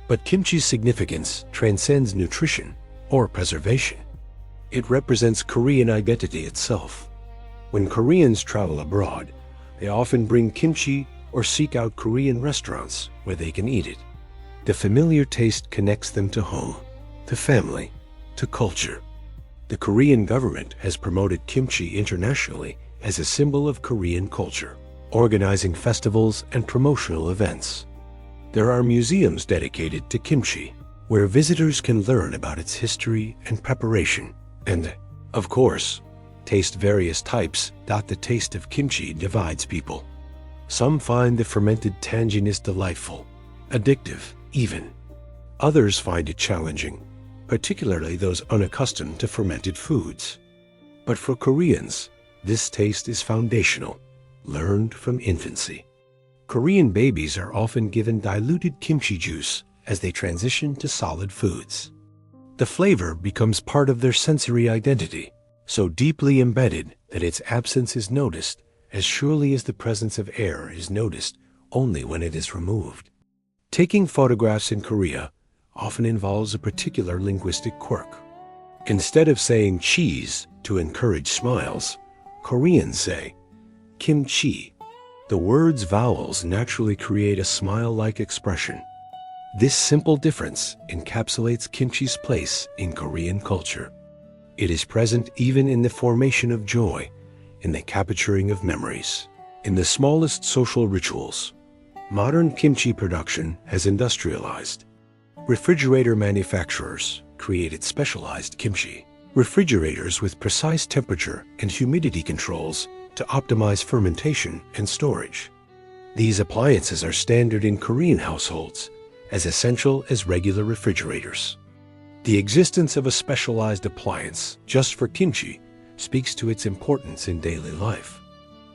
Speaker 1: But kimchi's significance transcends nutrition or preservation. It represents Korean identity itself. When Koreans travel abroad, they often bring kimchi or seek out Korean restaurants where they can eat it. The familiar taste connects them to home, to family, to culture. The Korean government has promoted kimchi internationally as a symbol of Korean culture, organizing festivals and promotional events. There are museums dedicated to kimchi, where visitors can learn about its history and preparation, and, of course, taste various types. The taste of kimchi divides people. Some find the fermented tanginess delightful, addictive even. Others find it challenging, particularly those unaccustomed to fermented foods. But for Koreans, this taste is foundational. learned from infancy. Korean babies are often given diluted kimchi juice as they transition to solid foods. The flavor becomes part of their sensory identity, so deeply embedded that its absence is noticed as surely as the presence of air is noticed only when it is removed. Taking photographs in Korea often involves a particular linguistic quirk. Instead of saying cheese to encourage smiles, Koreans say kimchi. The word's vowels naturally create a smile-like expression. This simple difference encapsulates kimchi's place in Korean culture. It is present even in the formation of joy, in the capturing of memories, in the smallest social rituals. Modern kimchi production has industrialized. Refrigerator manufacturers created specialized kimchi, refrigerators with precise temperature and humidity controls to optimize fermentation and storage. These appliances are standard in Korean households, as essential as regular refrigerators. The existence of a specialized appliance just for kimchi speaks to its importance in daily life.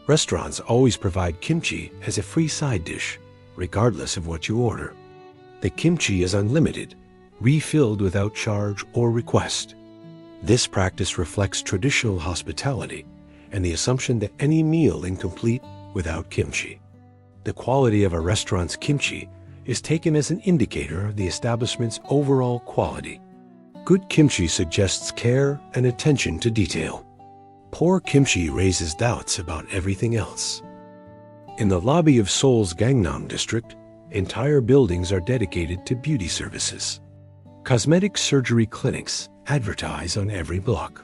Speaker 1: Restaurants always provide kimchi as a free side dish, regardless of what you order. The kimchi is unlimited, refilled without charge or request. This practice reflects traditional hospitality and the assumption that any meal incomplete without kimchi. The quality of a restaurant's kimchi is taken as an indicator of the establishment's overall quality. Good kimchi suggests care and attention to detail. Poor kimchi raises doubts about everything else. In the lobby of Seoul's Gangnam district, entire buildings are dedicated to beauty services. Cosmetic surgery clinics advertise on every block.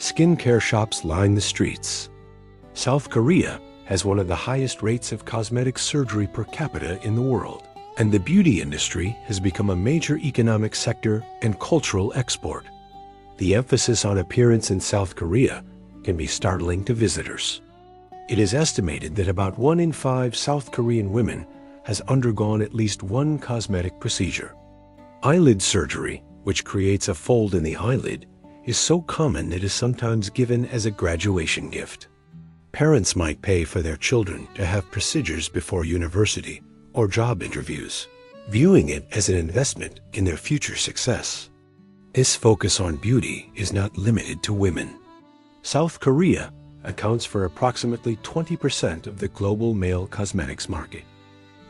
Speaker 1: Skincare shops line the streets. South Korea has one of the highest rates of cosmetic surgery per capita in the world, and the beauty industry has become a major economic sector and cultural export. The emphasis on appearance in South Korea can be startling to visitors. It is estimated that about 1 in 5 South Korean women has undergone at least one cosmetic procedure. Eyelid surgery, which creates a fold in the eyelid, is so common it is sometimes given as a graduation gift. Parents might pay for their children to have procedures before university or job interviews, viewing it as an investment in their future success. This focus on beauty is not limited to women. South Korea accounts for approximately 20% of the global male cosmetics market.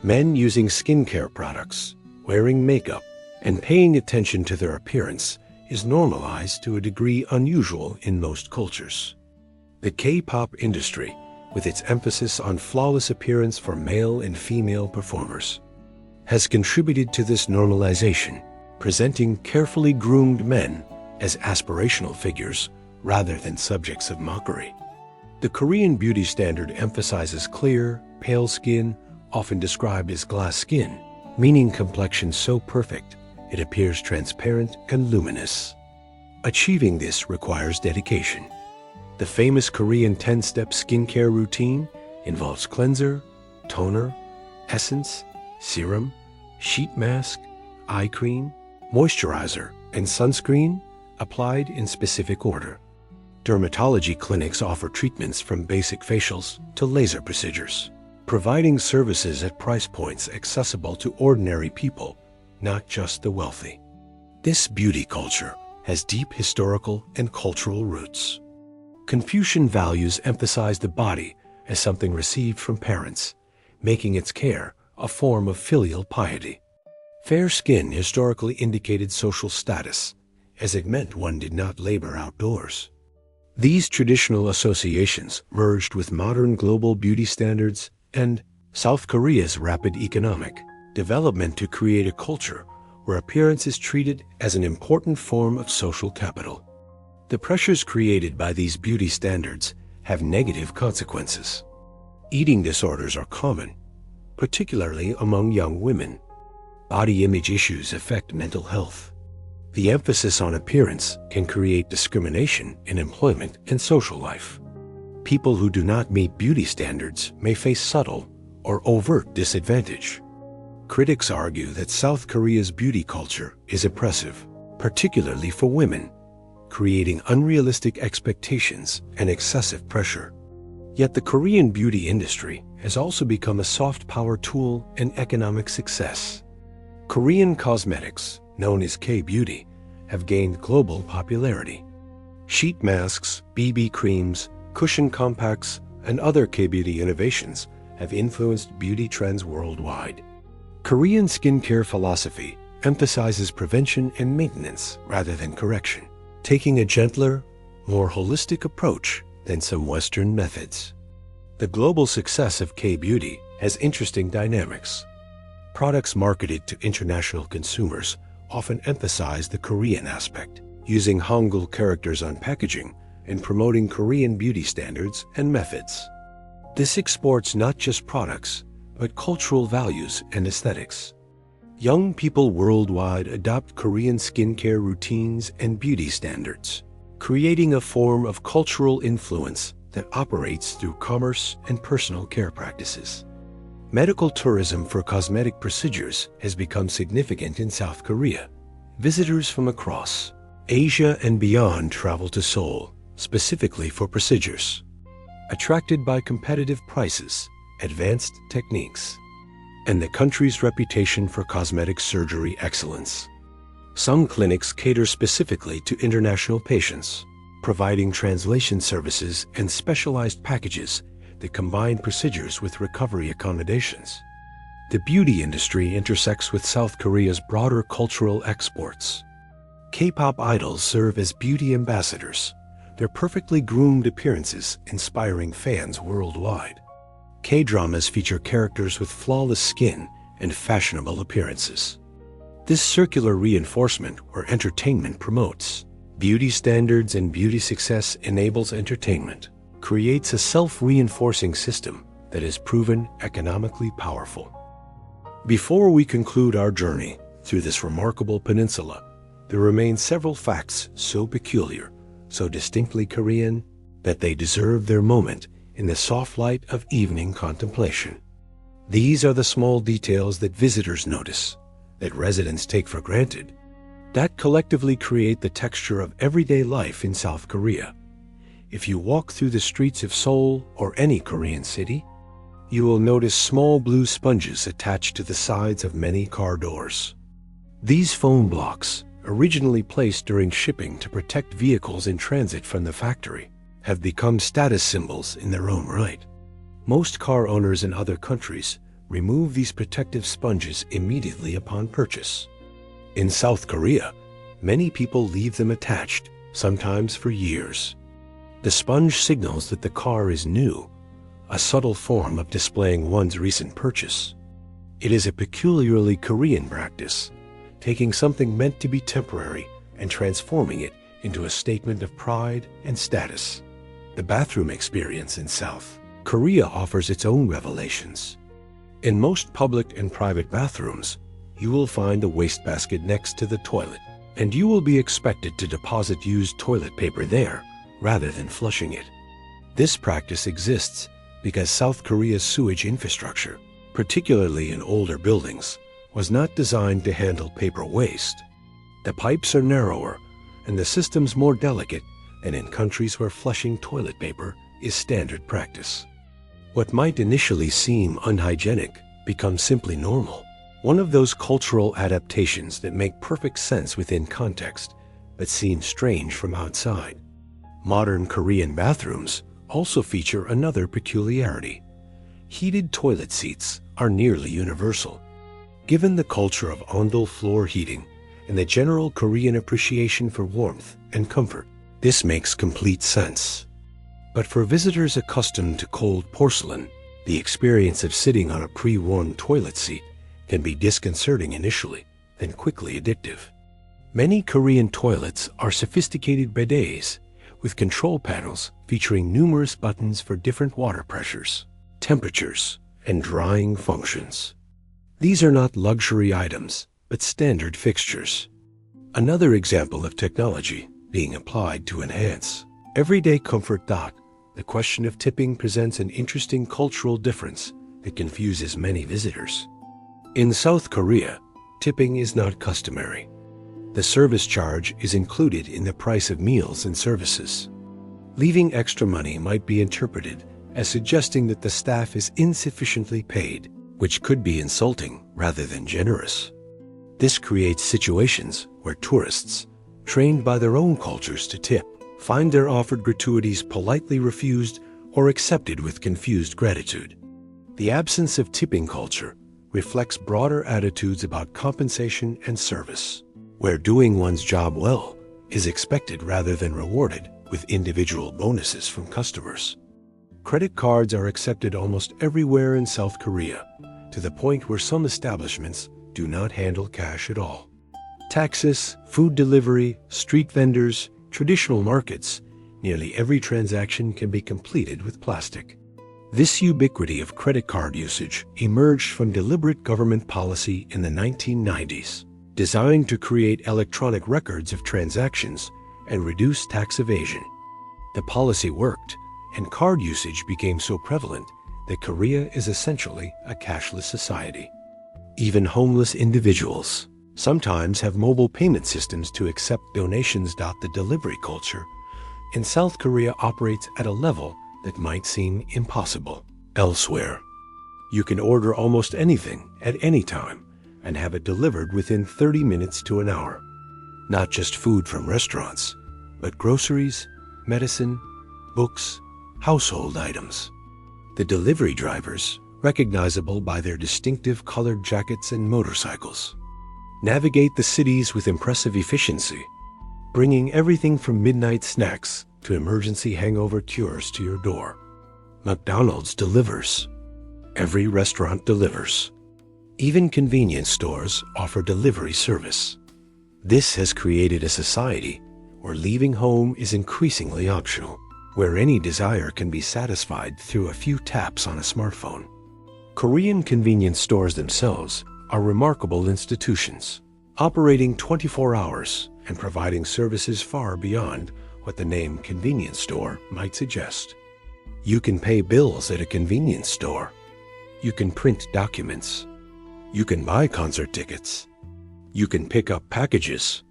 Speaker 1: Men using skincare products, wearing makeup, and paying attention to their appearance is normalized to a degree unusual in most cultures. The K-pop industry, with its emphasis on flawless appearance for male and female performers, has contributed to this normalization, presenting carefully groomed men as aspirational figures rather than subjects of mockery. The Korean beauty standard emphasizes clear, pale skin, often described as glass skin, meaning complexion so perfect it appears transparent and luminous. Achieving this requires dedication. The famous Korean 10-step skincare routine involves cleanser, toner, essence, serum, sheet mask, eye cream, moisturizer, and sunscreen applied in specific order. Dermatology clinics offer treatments from basic facials to laser procedures, providing services at price points accessible to ordinary people, not just the wealthy. This beauty culture has deep historical and cultural roots. Confucian values emphasize the body as something received from parents, making its care a form of filial piety. Fair skin historically indicated social status, as it meant one did not labor outdoors. These traditional associations merged with modern global beauty standards and South Korea's rapid economic development to create a culture where appearance is treated as an important form of social capital. The pressures created by these beauty standards have negative consequences. Eating disorders are common, particularly among young women. Body image issues affect mental health. The emphasis on appearance can create discrimination in employment and social life. People who do not meet beauty standards may face subtle or overt disadvantage. Critics argue that South Korea's beauty culture is oppressive, particularly for women, creating unrealistic expectations and excessive pressure. Yet the Korean beauty industry has also become a soft power tool and economic success. Korean cosmetics, known as K-beauty, have gained global popularity. Sheet masks, BB creams, cushion compacts, and other K-beauty innovations have influenced beauty trends worldwide. Korean skincare philosophy emphasizes prevention and maintenance rather than correction, taking a gentler, more holistic approach than some Western methods. The global success of K-beauty has interesting dynamics. Products marketed to international consumers often emphasize the Korean aspect, using Hangul characters on packaging and promoting Korean beauty standards and methods. This exports not just products, but cultural values and aesthetics. Young people worldwide adopt Korean skincare routines and beauty standards, creating a form of cultural influence that operates through commerce and personal care practices. Medical tourism for cosmetic procedures has become significant in South Korea. Visitors from across Asia and beyond travel to Seoul, specifically for procedures, attracted by competitive prices, advanced techniques, and the country's reputation for cosmetic surgery excellence. Some clinics cater specifically to international patients, providing translation services and specialized packages that combine procedures with recovery accommodations. The beauty industry intersects with South Korea's broader cultural exports. K-pop idols serve as beauty ambassadors, their perfectly groomed appearances inspiring fans worldwide. K-dramas feature characters with flawless skin and fashionable appearances. This circular reinforcement where entertainment promotes beauty standards and beauty success enables entertainment, creates a self-reinforcing system that is proven economically powerful. Before we conclude our journey through this remarkable peninsula, there remain several facts so peculiar, so distinctly Korean, that they deserve their moment in the soft light of evening contemplation. These are the small details that visitors notice, that residents take for granted, that collectively create the texture of everyday life in South Korea. If you walk through the streets of Seoul or any Korean city, you will notice small blue sponges attached to the sides of many car doors. These foam blocks, originally placed during shipping to protect vehicles in transit from the factory, have become status symbols in their own right. Most car owners in other countries remove these protective sponges immediately upon purchase. In South Korea, many people leave them attached, sometimes for years. The sponge signals that the car is new, a subtle form of displaying one's recent purchase. It is a peculiarly Korean practice, taking something meant to be temporary and transforming it into a statement of pride and status. The bathroom experience in South Korea offers its own revelations. In most public and private bathrooms, you will find a wastebasket next to the toilet, and you will be expected to deposit used toilet paper there rather than flushing it. This practice exists because South Korea's sewage infrastructure, particularly in older buildings, was not designed to handle paper waste. The pipes are narrower and the systems more delicate than in countries where flushing toilet paper is standard practice. What might initially seem unhygienic becomes simply normal, one of those cultural adaptations that make perfect sense within context but seem strange from outside. Modern Korean bathrooms also feature another peculiarity. Heated toilet seats are nearly universal. Given the culture of ondol floor heating and the general Korean appreciation for warmth and comfort, this makes complete sense. But for visitors accustomed to cold porcelain, the experience of sitting on a pre-warmed toilet seat can be disconcerting initially, then quickly addictive. Many Korean toilets are sophisticated bidets with control panels featuring numerous buttons for different water pressures, temperatures, and drying functions. These are not luxury items, but standard fixtures. Another example of technology being applied to enhance everyday comfort. The question of tipping presents an interesting cultural difference that confuses many visitors. In South Korea, tipping is not customary. The service charge is included in the price of meals and services. Leaving extra money might be interpreted as suggesting that the staff is insufficiently paid, which could be insulting rather than generous. This creates situations where tourists, trained by their own cultures to tip, find their offered gratuities politely refused or accepted with confused gratitude. The absence of tipping culture reflects broader attitudes about compensation and service, where doing one's job well is expected rather than rewarded with individual bonuses from customers. Credit cards are accepted almost everywhere in South Korea, to the point where some establishments do not handle cash at all. Taxis, food delivery, street vendors, traditional markets, nearly every transaction can be completed with plastic. This ubiquity of credit card usage emerged from deliberate government policy in the 1990s, designed to create electronic records of transactions and reduce tax evasion. The policy worked, and card usage became so prevalent that Korea is essentially a cashless society. Even homeless individuals sometimes have mobile payment systems to accept donations. The delivery culture in South Korea operates at a level that might seem impossible elsewhere. You can order almost anything at any time and have it delivered within 30 minutes to an hour. Not just food from restaurants, but groceries, medicine, books, household items. The delivery drivers, recognizable by their distinctive colored jackets and motorcycles, navigate the cities with impressive efficiency, bringing everything from midnight snacks to emergency hangover cures to your door. McDonald's delivers. Every restaurant delivers. Even convenience stores offer delivery service. This has created a society where leaving home is increasingly optional, where any desire can be satisfied through a few taps on a smartphone. Korean convenience stores themselves are remarkable institutions, operating 24 hours and providing services far beyond what the name convenience store might suggest. You can pay bills at a convenience store. You can print documents. You can buy concert tickets. You can pick up packages.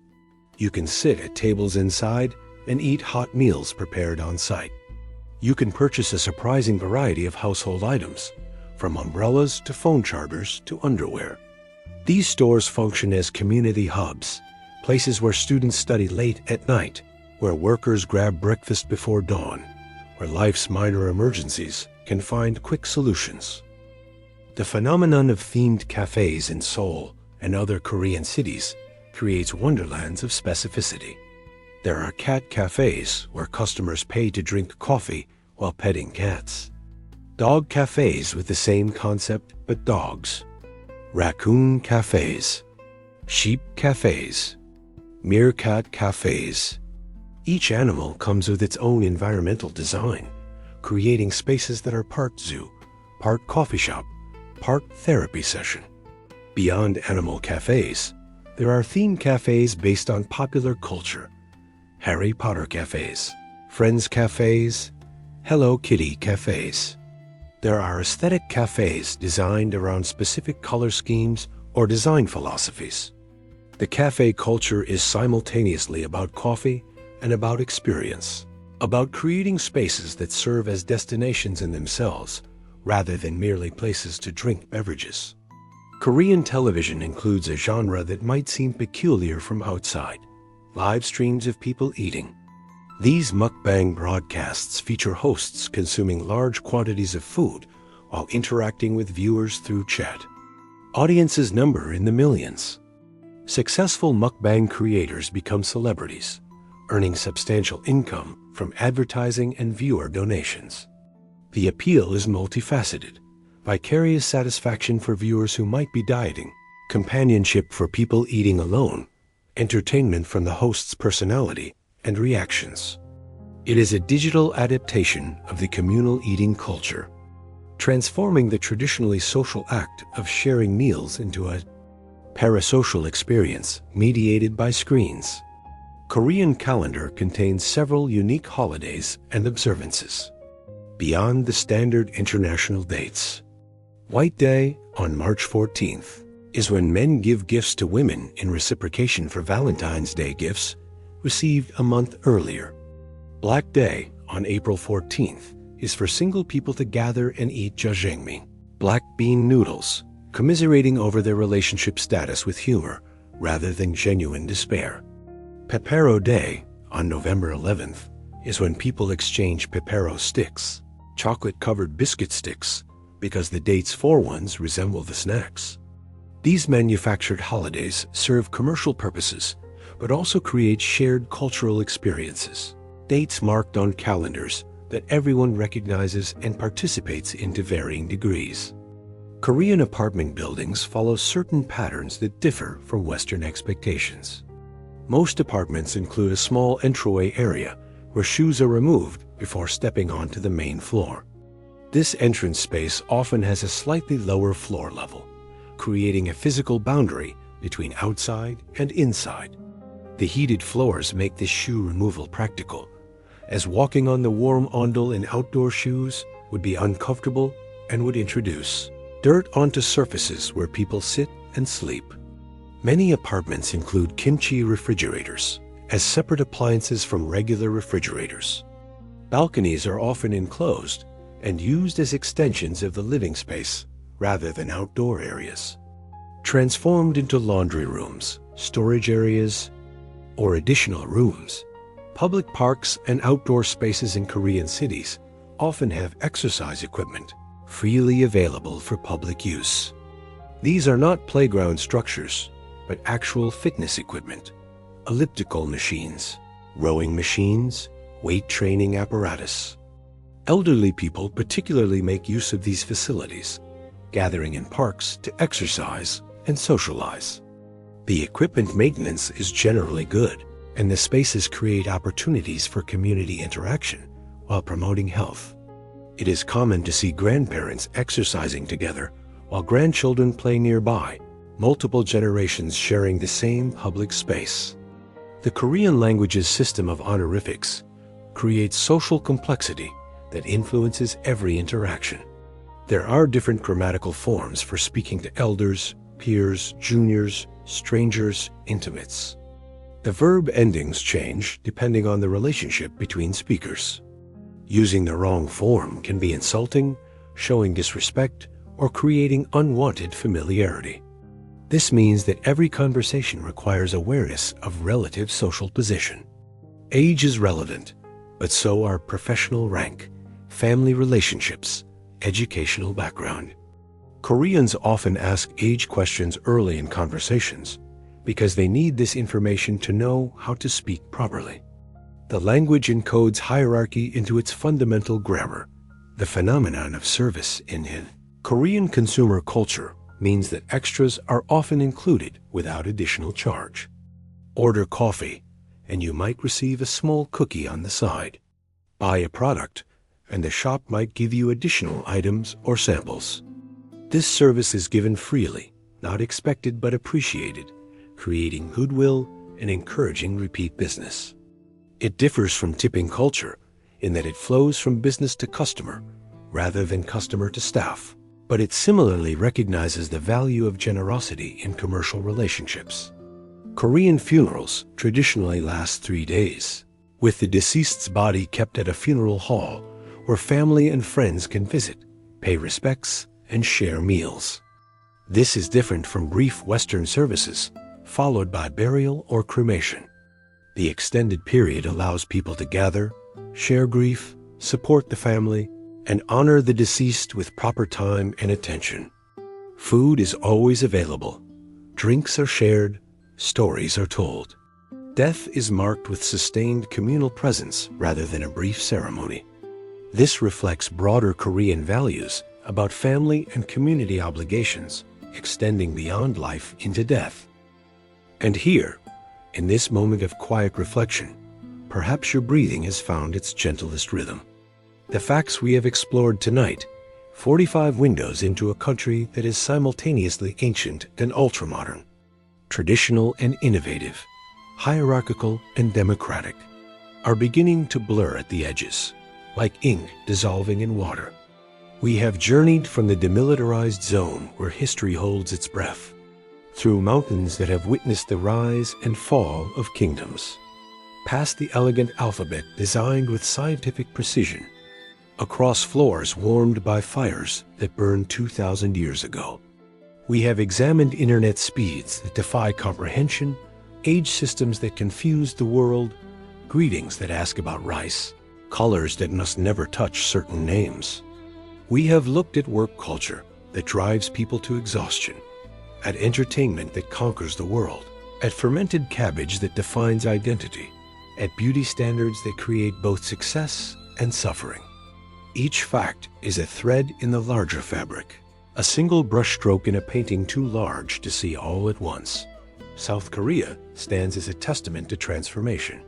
Speaker 1: You can sit at tables inside and eat hot meals prepared on site. You can purchase a surprising variety of household items, from umbrellas to phone chargers to underwear. These stores function as community hubs, places where students study late at night, where workers grab breakfast before dawn, where life's minor emergencies can find quick solutions. The phenomenon of themed cafes in Seoul and other Korean cities creates wonderlands of specificity. There are cat cafes where customers pay to drink coffee while petting cats. Dog cafes with the same concept but dogs. Raccoon cafes. Sheep cafes. Meerkat cafes. Each animal comes with its own environmental design, creating spaces that are part zoo, part coffee shop, part therapy session. Beyond animal cafes, there are themed cafes based on popular culture. Harry Potter cafes, Friends cafes, Hello Kitty cafes. There are aesthetic cafes designed around specific color schemes or design philosophies. The cafe culture is simultaneously about coffee and about experience, about creating spaces that serve as destinations in themselves rather than merely places to drink beverages. Korean television includes a genre that might seem peculiar from outside: live streams of people eating. These mukbang broadcasts feature hosts consuming large quantities of food while interacting with viewers through chat. Audiences number in the millions. Successful mukbang creators become celebrities, earning substantial income from advertising and viewer donations. The appeal is multifaceted: vicarious satisfaction for viewers who might be dieting, companionship for people eating alone, entertainment from the host's personality and reactions. It is a digital adaptation of the communal eating culture, transforming the traditionally social act of sharing meals into a parasocial experience mediated by screens. Korean calendar contains several unique holidays and observances beyond the standard international dates. White Day on March 14th is when men give gifts to women in reciprocation for Valentine's Day gifts received a month earlier. Black Day on April 14th is for single people to gather and eat jjajangmyeon, black bean noodles, commiserating over their relationship status with humor rather than genuine despair. Pepero Day, on November 11th, is when people exchange Pepero sticks, chocolate-covered biscuit sticks, because the date's ones resemble the snacks. These manufactured holidays serve commercial purposes, but also create shared cultural experiences. Dates marked on calendars that everyone recognizes and participates in to varying degrees. Korean apartment buildings follow certain patterns that differ from Western expectations. Most apartments include a small entryway area where shoes are removed before stepping onto the main floor. This entrance space often has a slightly lower floor level, creating a physical boundary between outside and inside. The heated floors make this shoe removal practical, as walking on the warm ondol in outdoor shoes would be uncomfortable and would introduce dirt onto surfaces where people sit and sleep. Many apartments include kimchi refrigerators as separate appliances from regular refrigerators. Balconies are often enclosed and used as extensions of the living space rather than outdoor areas. Transformed into laundry rooms, storage areas, or additional rooms, public parks and outdoor spaces in Korean cities often have exercise equipment freely available for public use. These are not playground structures, but actual fitness equipment, elliptical machines, rowing machines, weight training apparatus. Elderly people particularly make use of these facilities, gathering in parks to exercise and socialize. The equipment maintenance is generally good, and the spaces create opportunities for community interaction while promoting health. It is common to see grandparents exercising together while grandchildren play nearby, multiple generations sharing the same public space. The Korean language's system of honorifics creates social complexity that influences every interaction. There are different grammatical forms for speaking to elders, peers, juniors, strangers, intimates. The verb endings change depending on the relationship between speakers. Using the wrong form can be insulting, showing disrespect, or creating unwanted familiarity. This means that every conversation requires awareness of relative social position. Age is relevant, but so are professional rank, family relationships, educational background. Koreans often ask age questions early in conversations because they need this information to know how to speak properly. The language encodes hierarchy into its fundamental grammar, the phenomenon of service in it. Korean consumer culture means that extras are often included without additional charge. Order coffee, and you might receive a small cookie on the side. Buy a product, and the shop might give you additional items or samples. This service is given freely, not expected but appreciated, creating goodwill and encouraging repeat business. It differs from tipping culture in that it flows from business to customer rather than customer to staff, but it similarly recognizes the value of generosity in commercial relationships. Korean funerals traditionally last 3 days, with the deceased's body kept at a funeral hall where family and friends can visit, pay respects, and share meals. This is different from brief Western services, followed by burial or cremation. The extended period allows people to gather, share grief, support the family, and honor the deceased with proper time and attention. Food is always available. Drinks are shared. Stories are told. Death is marked with sustained communal presence rather than a brief ceremony. This reflects broader Korean values about family and community obligations, extending beyond life into death. And here, in this moment of quiet reflection, perhaps your breathing has found its gentlest rhythm. The facts we have explored tonight, 45 windows into a country that is simultaneously ancient and ultramodern, traditional and innovative, hierarchical and democratic, are beginning to blur at the edges, like ink dissolving in water. We have journeyed from the demilitarized zone where history holds its breath, through mountains that have witnessed the rise and fall of kingdoms, past the elegant alphabet designed with scientific precision, across floors warmed by fires that burned 2,000 years ago. We have examined internet speeds that defy comprehension, age systems that confuse the world, greetings that ask about rice, colors that must never touch certain names. We have looked at work culture that drives people to exhaustion, at entertainment that conquers the world, at fermented cabbage that defines identity, at beauty standards that create both success and suffering. Each fact is a thread in the larger fabric, a single brushstroke in a painting too large to see all at once. South Korea stands as a testament to transformation,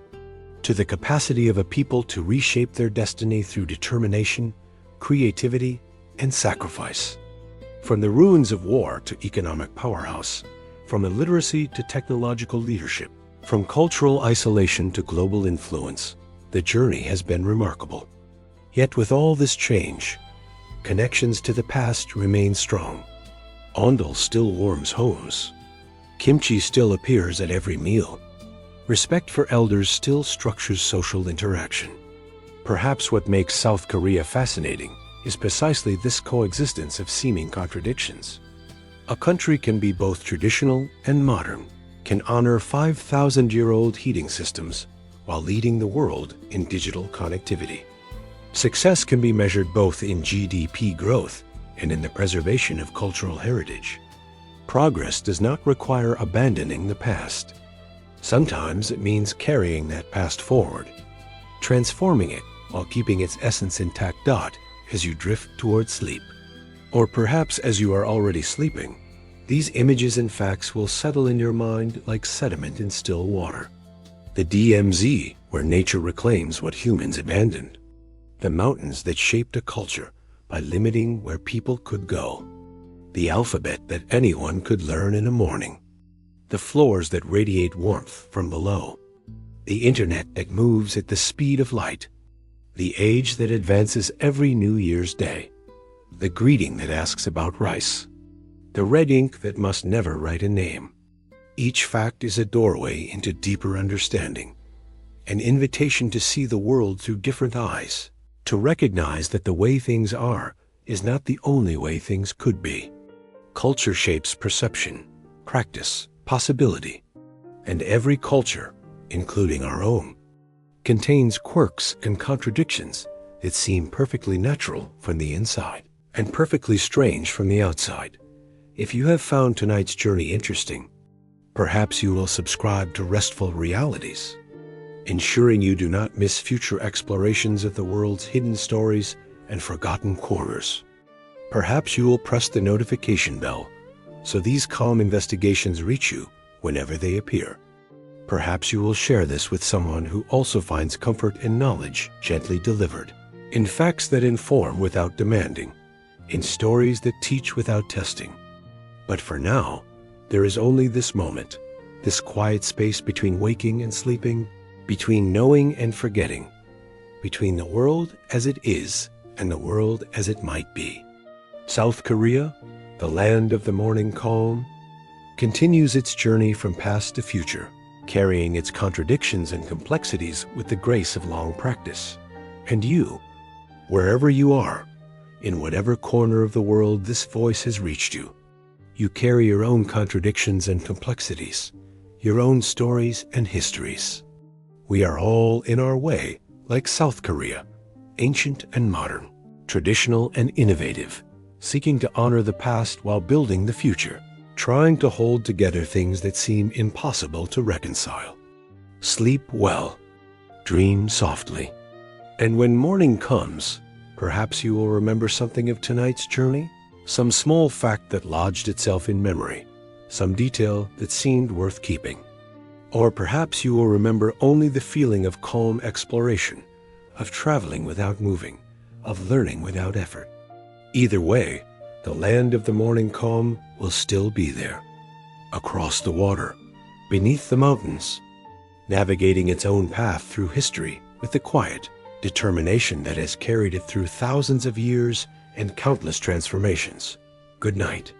Speaker 1: to the capacity of a people to reshape their destiny through determination, creativity, and sacrifice. From the ruins of war to economic powerhouse, from illiteracy to technological leadership, from cultural isolation to global influence, the journey has been remarkable. Yet with all this change, connections to the past remain strong. Ondol still warms homes. Kimchi still appears at every meal. Respect for elders still structures social interaction. Perhaps what makes South Korea fascinating is precisely this coexistence of seeming contradictions. A country can be both traditional and modern, can honor 5,000-year-old heating systems while leading the world in digital connectivity. Success can be measured both in GDP growth and in the preservation of cultural heritage. Progress does not require abandoning the past. Sometimes it means carrying that past forward, transforming it while keeping its essence intact. As you drift towards sleep, or perhaps as you are already sleeping, these images and facts will settle in your mind like sediment in still water. The DMZ, where nature reclaims what humans abandoned. The mountains that shaped a culture by limiting where people could go. The alphabet that anyone could learn in a morning. The floors that radiate warmth from below. The internet that moves at the speed of light. The age that advances every New Year's Day. The greeting that asks about rice. The red ink that must never write a name. Each fact is a doorway into deeper understanding, an invitation to see the world through different eyes, to recognize that the way things are is not the only way things could be. Culture shapes perception, practice, possibility, and every culture, including our own, contains quirks and contradictions that seem perfectly natural from the inside and perfectly strange from the outside. If you have found tonight's journey interesting, perhaps you will subscribe to Restful Realities, ensuring you do not miss future explorations of the world's hidden stories and forgotten corners. Perhaps you will press the notification bell so these calm investigations reach you whenever they appear. Perhaps you will share this with someone who also finds comfort in knowledge gently delivered, in facts that inform without demanding, in stories that teach without testing. But for now, there is only this moment, this quiet space between waking and sleeping, between knowing and forgetting, between the world as it is and the world as it might be. South Korea, the land of the morning calm, continues its journey from past to future, carrying its contradictions and complexities with the grace of long practice. And you, wherever you are, in whatever corner of the world this voice has reached you, you carry your own contradictions and complexities, your own stories and histories. We are all in our way, like South Korea, ancient and modern, traditional and innovative, seeking to honor the past while building the future, trying to hold together things that seem impossible to reconcile. Sleep well, dream softly, and when morning comes, perhaps you will remember something of tonight's journey, some small fact that lodged itself in memory, some detail that seemed worth keeping. Or perhaps you will remember only the feeling of calm exploration, of traveling without moving, of learning without effort. Either way, the land of the morning calm will still be there. Across the water, beneath the mountains, navigating its own path through history with the quiet determination that has carried it through thousands of years and countless transformations. Good night.